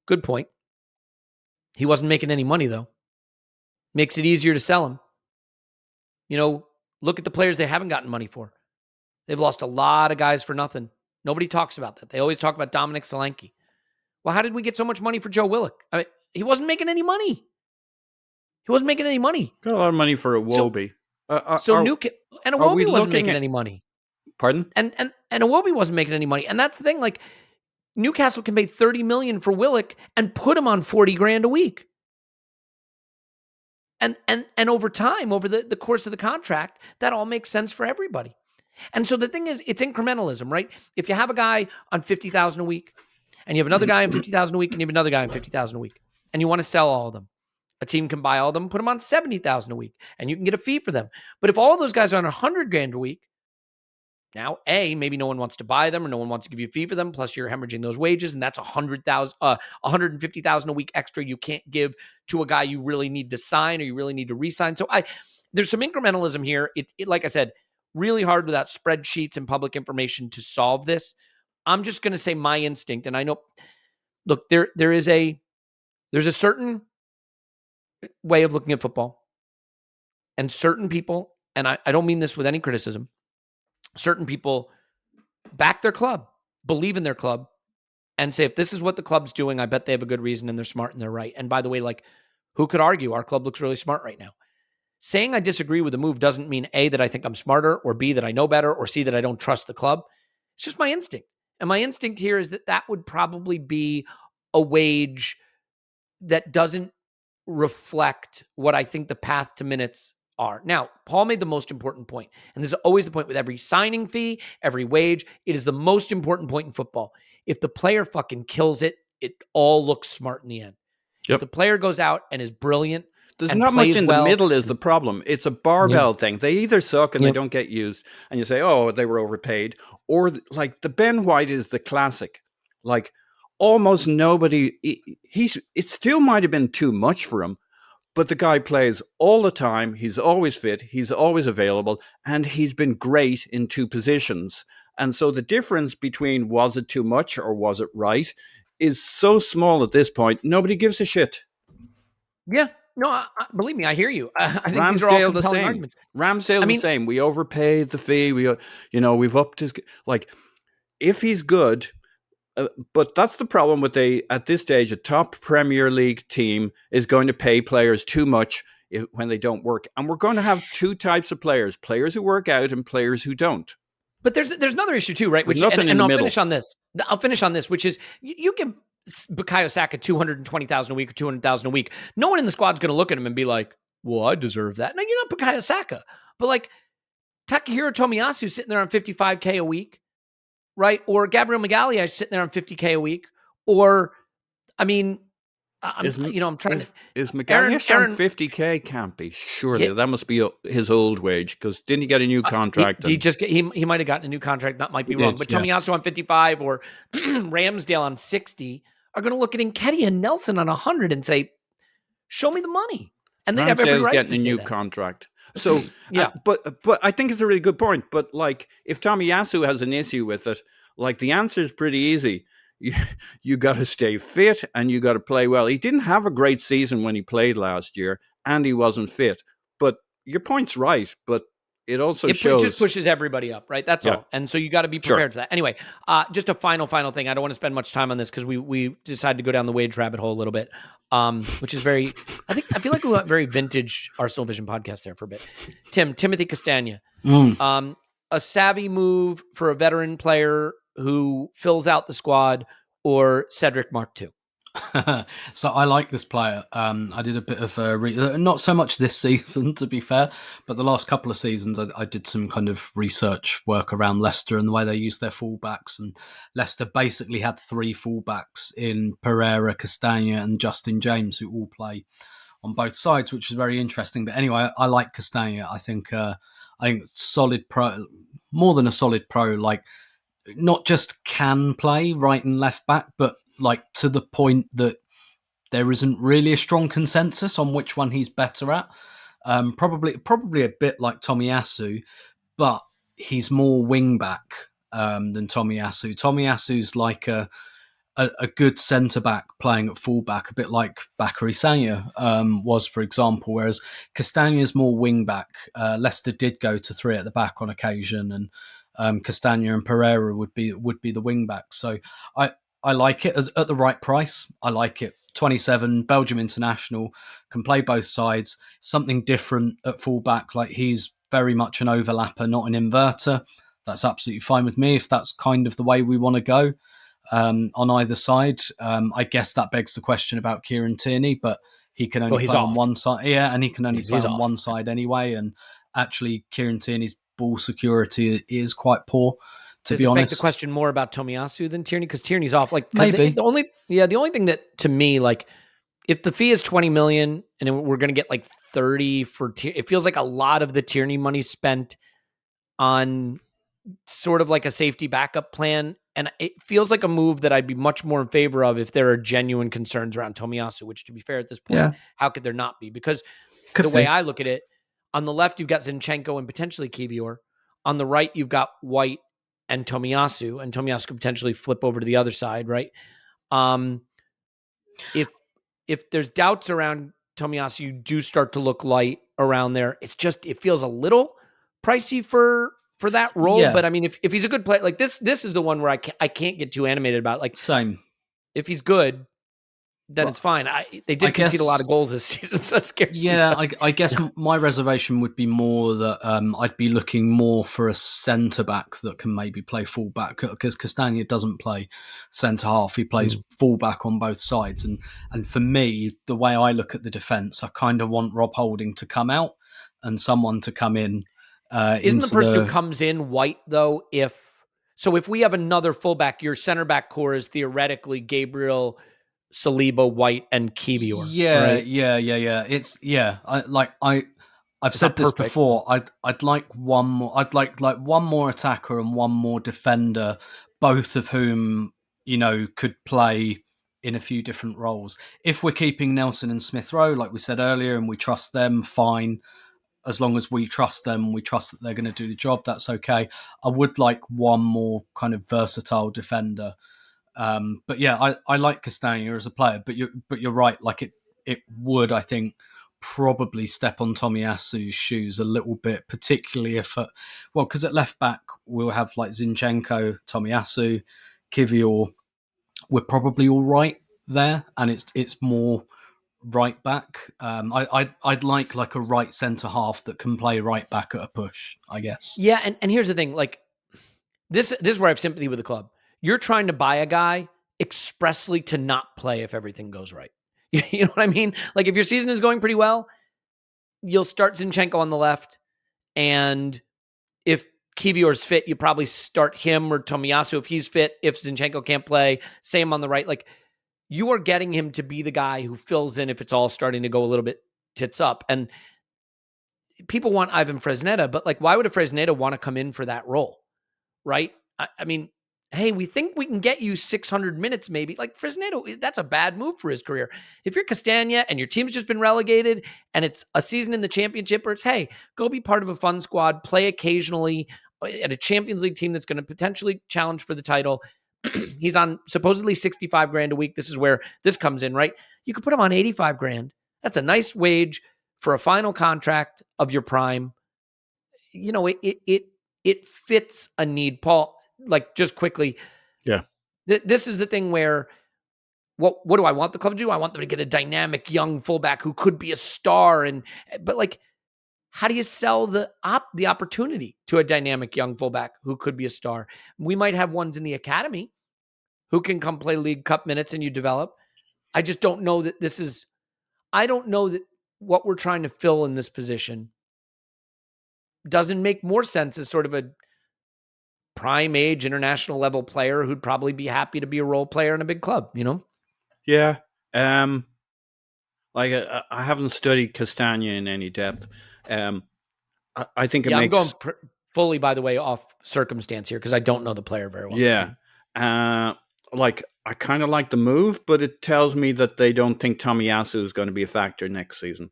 good point. He wasn't making any money, though. Makes it easier to sell him. Look at the players they haven't gotten money for. They've lost a lot of guys for nothing. Nobody talks about that. They always talk about Dominic Solanke. Well, how did we get so much money for Joe Willock? I mean, he wasn't making any money. Got a lot of money for Iwobi. And Iwobi wasn't making any money. Pardon? And Iwobi wasn't making any money. And that's the thing. Like, Newcastle can pay $30 million for Willock and put him on $40,000 a week. And over time, over the course of the contract, that all makes sense for everybody. And so the thing is, it's incrementalism, right? If you have a guy on $50,000 a week, and you have another guy on $50,000 a week, and you have another guy on $50,000 a week, and you want to sell all of them, a team can buy all of them, put them on $70,000 a week, and you can get a fee for them. But if all of those guys are on $100,000 a week, now maybe no one wants to buy them, or no one wants to give you a fee for them. Plus, you're hemorrhaging those wages, and that's $150,000 a week extra you can't give to a guy you really need to sign or you really need to re-sign. So there's some incrementalism here. It like I said, really hard without spreadsheets and public information to solve this. I'm just going to say my instinct, and I know, look, there's a certain way of looking at football, and certain people, and I don't mean this with any criticism, certain people back their club, believe in their club, and say, if this is what the club's doing, I bet they have a good reason and they're smart and they're right. And by the way, like, who could argue our club looks really smart right now? Saying I disagree with the move doesn't mean A, that I think I'm smarter, or B, that I know better, or C, that I don't trust the club. It's just my instinct. And my instinct here is that would probably be a wage that doesn't reflect what I think the path to minutes are. Now, Paul made the most important point, and this is always the point with every signing fee, every wage. It is the most important point in football. If the player fucking kills it, it all looks smart in the end. Yep. If the player goes out and is brilliant, there's not much in the middle is the problem. It's a barbell thing. They either suck and they don't get used, and you say, oh, they were overpaid. Or like the Ben White is the classic. Like almost nobody, it still might have been too much for him, but the guy plays all the time. He's always fit. He's always available. And he's been great in two positions. And so the difference between was it too much or was it right is so small at this point. Nobody gives a shit. Yeah. No, believe me, I hear you. I think Ramsdale these are all the same. Arguments. Ramsdale's the same. We overpaid the fee. We've upped his, like, if he's good, but that's the problem with at this stage, a top Premier League team is going to pay players too much when they don't work. And we're going to have two types of players who work out and players who don't. But there's another issue too, right? Which, and I'll finish on this. Which is you give Bukayo Saka $220,000 a week or $200,000 a week. No one in the squad's going to look at him and be like, well, I deserve that. No, you're not Bukayo Saka. But like Takahiro Tomiyasu sitting there on $55K a week, right? Or Gabriel Magalhaes sitting there on $50K a week. Or, I mean, I'm trying to. Is Magalhaes on $50K? Can't be. Surely that must be his old wage, because didn't he get a new contract? He might have gotten a new contract. That might be wrong. But Tomiyasu on 55 or Ramsdale on 60 are going to look at Nketiah and Nelson on 100 and say, "Show me the money." And they'd have every right getting to a new contract. So but I think it's a really good point. But like, if Tomiyasu has an issue with it, like the answer is pretty easy. You got to stay fit and you got to play well. He didn't have a great season when he played last year, and he wasn't fit. But your point's right. But it also shows it just pushes everybody up, right? That's all. And so you got to be prepared for that. Anyway, just a final thing. I don't want to spend much time on this because we decided to go down the wage rabbit hole a little bit, which is very. I feel like we went very vintage Arsenal Vision podcast there for a bit. Timothy Castagna, a savvy move for a veteran player who fills out the squad, or Cedric Mark II? So I like this player. I did a bit of not so much this season, to be fair, but the last couple of seasons I did some kind of research work around Leicester and the way they use their fullbacks. And Leicester basically had three fullbacks in Pereira, Castagna, and Justin James, who all play on both sides, which is very interesting. But anyway, I like Castagna. I think solid pro, more than a solid pro. Like, not just can play right and left back, but like to the point that there isn't really a strong consensus on which one he's better at. Probably a bit like Tomiyasu, but he's more wing back than Tomiyasu. Tomiyasu's like a a good centre back playing at fullback, a bit like Bakary Sagna was, for example. Whereas Castagna's more wing back. Leicester did go to 3 at the back on occasion, and Castagna and Pereira would be the wing backs. So I like it at the right price. I like it. 27, Belgium international, can play both sides. Something different at fullback. Like, he's very much an overlapper, not an inverter. That's absolutely fine with me if that's kind of the way we want to go on either side. I guess that begs the question about Kieran Tierney, but he can only play on one side. Yeah, and he can only play on one side anyway. And actually, Kieran Tierney's ball security is quite poor. To be honest, beg the question more about Tomiyasu than Tierney, because Tierney's off. Like, maybe the only thing that, to me, like, if the fee is 20 million and we're going to get like 30 for Tierney, it feels like a lot of the Tierney money spent on sort of like a safety backup plan. And it feels like a move that I'd be much more in favor of if there are genuine concerns around Tomiyasu, which, to be fair, at this point, how could there not be? Because way I look at it, on the left, you've got Zinchenko and potentially Kivior. On the right, you've got White and Tomiyasu could potentially flip over to the other side, right? If there's doubts around Tomiyasu, you do start to look light around there. It feels a little pricey for that role. Yeah. But I mean, if he's a good player, like this is the one where I can't get too animated about it. Like, same. If he's good, then it's fine. They did concede a lot of goals this season, so it scares me. Yeah, I guess my reservation would be more that I'd be looking more for a centre-back that can maybe play full-back, because Castagna doesn't play centre-half. He plays full-back on both sides. And for me, the way I look at the defence, I kind of want Rob Holding to come out and someone to come in. Isn't the person who comes in White, though? If we have another fullback, your centre-back core is theoretically Gabriel, Saliba, White, and Kivior. Yeah. I've said this before. I'd like one more. I'd like one more attacker and one more defender, both of whom could play in a few different roles. If we're keeping Nelson and Smith Rowe, like we said earlier, and we trust them, fine. As long as we trust them, we trust that they're going to do the job. That's okay. I would like one more kind of versatile defender. But yeah, I like Castagna as a player, but you're right. Like it would, I think, probably step on Tomiyasu's shoes a little bit, particularly if, because at left back we'll have like Zinchenko, Tomiyasu, Kivior. We're probably all right there, and it's more right back. I'd like a right centre half that can play right back at a push, I guess. Yeah, and here's the thing, like this is where I have sympathy with the club. You're trying to buy a guy expressly to not play if everything goes right. You know what I mean? Like, if your season is going pretty well, you'll start Zinchenko on the left, and if Kivior's fit, you probably start him or Tomiyasu if he's fit. If Zinchenko can't play, same on the right. Like, you are getting him to be the guy who fills in if it's all starting to go a little bit tits up. And people want Ivan Fresneda, but like, why would a Fresneda want to come in for that role? Right? I mean, hey, we think we can get you 600 minutes maybe. Like, Fresneda, that's a bad move for his career. If you're Castagna and your team's just been relegated and it's a season in the championship, or it's, hey, go be part of a fun squad, play occasionally at a Champions League team that's going to potentially challenge for the title. He's on supposedly 65 grand a week. This is where this comes in, right? You could put him on 85 grand. That's a nice wage for a final contract of your prime. You know, it fits a need. Paul, like, just quickly. Yeah. This is the thing where, what do I want the club to do? I want them to get a dynamic young fullback who could be a star. But like, how do you sell the opportunity to a dynamic young fullback who could be a star? We might have ones in the academy who can come play League Cup minutes and you develop. I just don't know that I don't know that what we're trying to fill in this position doesn't make more sense as sort of a prime age international level player who'd probably be happy to be a role player in a big club, you know? Yeah. Like, I haven't studied Castagna in any depth. I think it makes... I'm going fully, by the way, off circumstance here because I don't know the player very well. Yeah. Like, I kind of like the move, but it tells me that they don't think Tomiyasu is going to be a factor next season.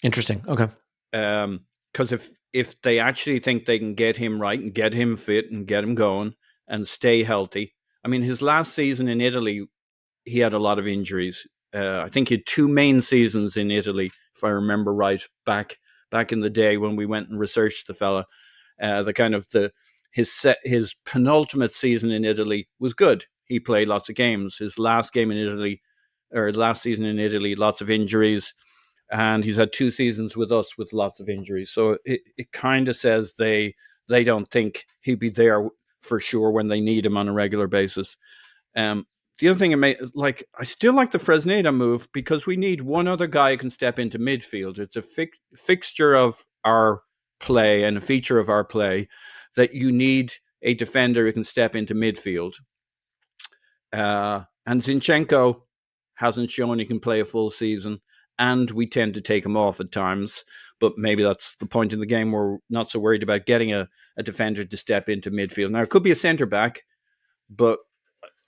Interesting. Okay. Because if they actually think they can get him right and get him fit and get him going and stay healthy. I mean, his last season in Italy, he had a lot of injuries. I think he had 2 main seasons in Italy, if I remember right, back in the day when we went and researched the fella. His penultimate season in Italy was good. He played lots of games. His last season in Italy, lots of injuries. And he's had 2 seasons with us with lots of injuries. So it kind of says they don't think he'd be there for sure when they need him on a regular basis. The other thing, I still like the Fresneda move because we need one other guy who can step into midfield. It's a fixture of our play and a feature of our play that you need a defender who can step into midfield. And Zinchenko hasn't shown he can play a full season, and we tend to take him off at times. But maybe that's the point in the game where we're not so worried about getting a defender to step into midfield. Now, it could be a centre-back, but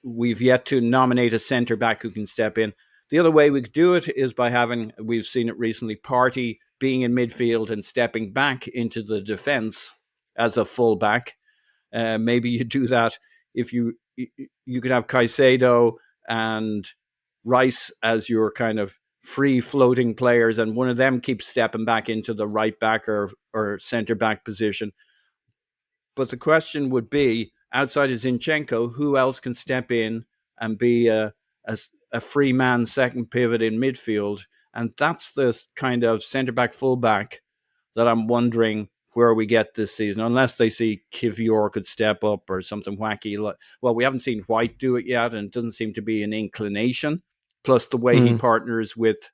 we've yet to nominate a centre-back who can step in. The other way we could do it is by we've seen it recently, Partey being in midfield and stepping back into the defence as a full-back. Maybe you do that if you could have Caicedo and Rice as your kind of free-floating players, and one of them keeps stepping back into the right-back or centre-back position. But the question would be, outside of Zinchenko, who else can step in and be a free man second pivot in midfield? And that's the kind of centre-back, full-back that I'm wondering where we get this season, unless they see Kivior could step up or something wacky. Well, we haven't seen White do it yet, and it doesn't seem to be an inclination. Plus the way he partners with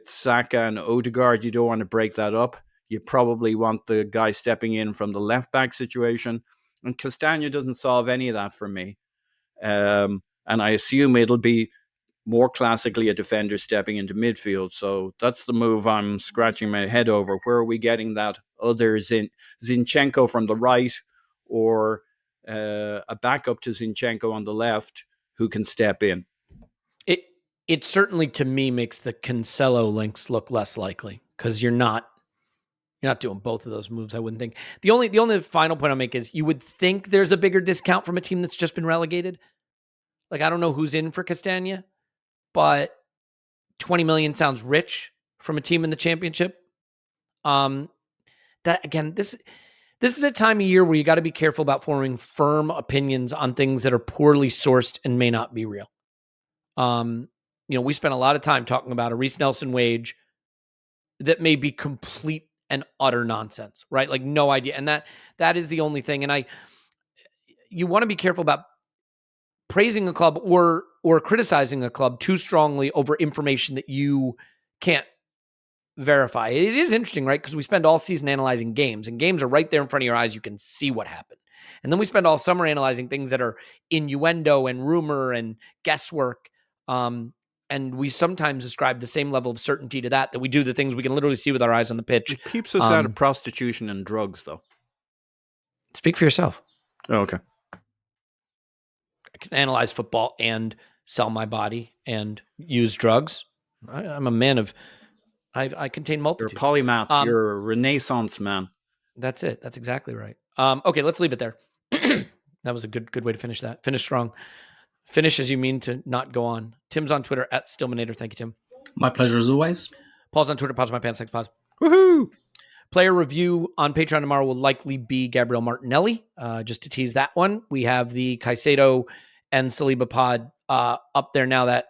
Saka and Odegaard, you don't want to break that up. You probably want the guy stepping in from the left-back situation. And Castagna doesn't solve any of that for me. And I assume it'll be more classically a defender stepping into midfield. So that's the move I'm scratching my head over. Where are we getting that other Zinchenko from the right, or a backup to Zinchenko on the left who can step in? It certainly, to me, makes the Cancelo links look less likely because you're not doing both of those moves, I wouldn't think. The only final point I'll make is you would think there's a bigger discount from a team that's just been relegated. Like, I don't know who's in for Castagna, but 20 million sounds rich from a team in the championship. That again, this is a time of year where you got to be careful about forming firm opinions on things that are poorly sourced and may not be real. We spent a lot of time talking about a Reece Nelson wage that may be complete and utter nonsense, right? Like, no idea. And that is the only thing. And you want to be careful about praising a club or criticizing a club too strongly over information that you can't verify. It is interesting, right? Because we spend all season analyzing games, and games are right there in front of your eyes. You can see what happened. And then we spend all summer analyzing things that are innuendo and rumor and guesswork. And we sometimes ascribe the same level of certainty to that we do the things we can literally see with our eyes on the pitch. It keeps us out of prostitution and drugs, though. Speak for yourself. Oh, okay. I can analyze football and sell my body and use drugs. I'm a man of... I contain multitudes. You're a polymath. You're a Renaissance man. That's it. That's exactly right. Okay, let's leave it there. That was a good way to finish that. Finish strong. Finish as you mean to not go on. Tim's on Twitter at Stillmanator. Thank you, Tim. My pleasure as always. Paul's on Twitter. Pause my pants. Thanks, pause. Woohoo! Player review on Patreon tomorrow will likely be Gabriel Martinelli. Just to tease that one, we have the Caicedo and Saliba pod up there now. That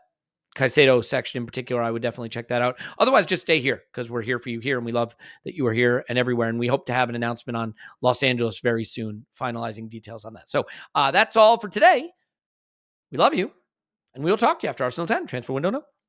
Caicedo section in particular, I would definitely check that out. Otherwise, just stay here because we're here for you here, and we love that you are here and everywhere. And we hope to have an announcement on Los Angeles very soon, finalizing details on that. So that's all for today. We love you, and we'll talk to you after Arsenal 10 transfer window.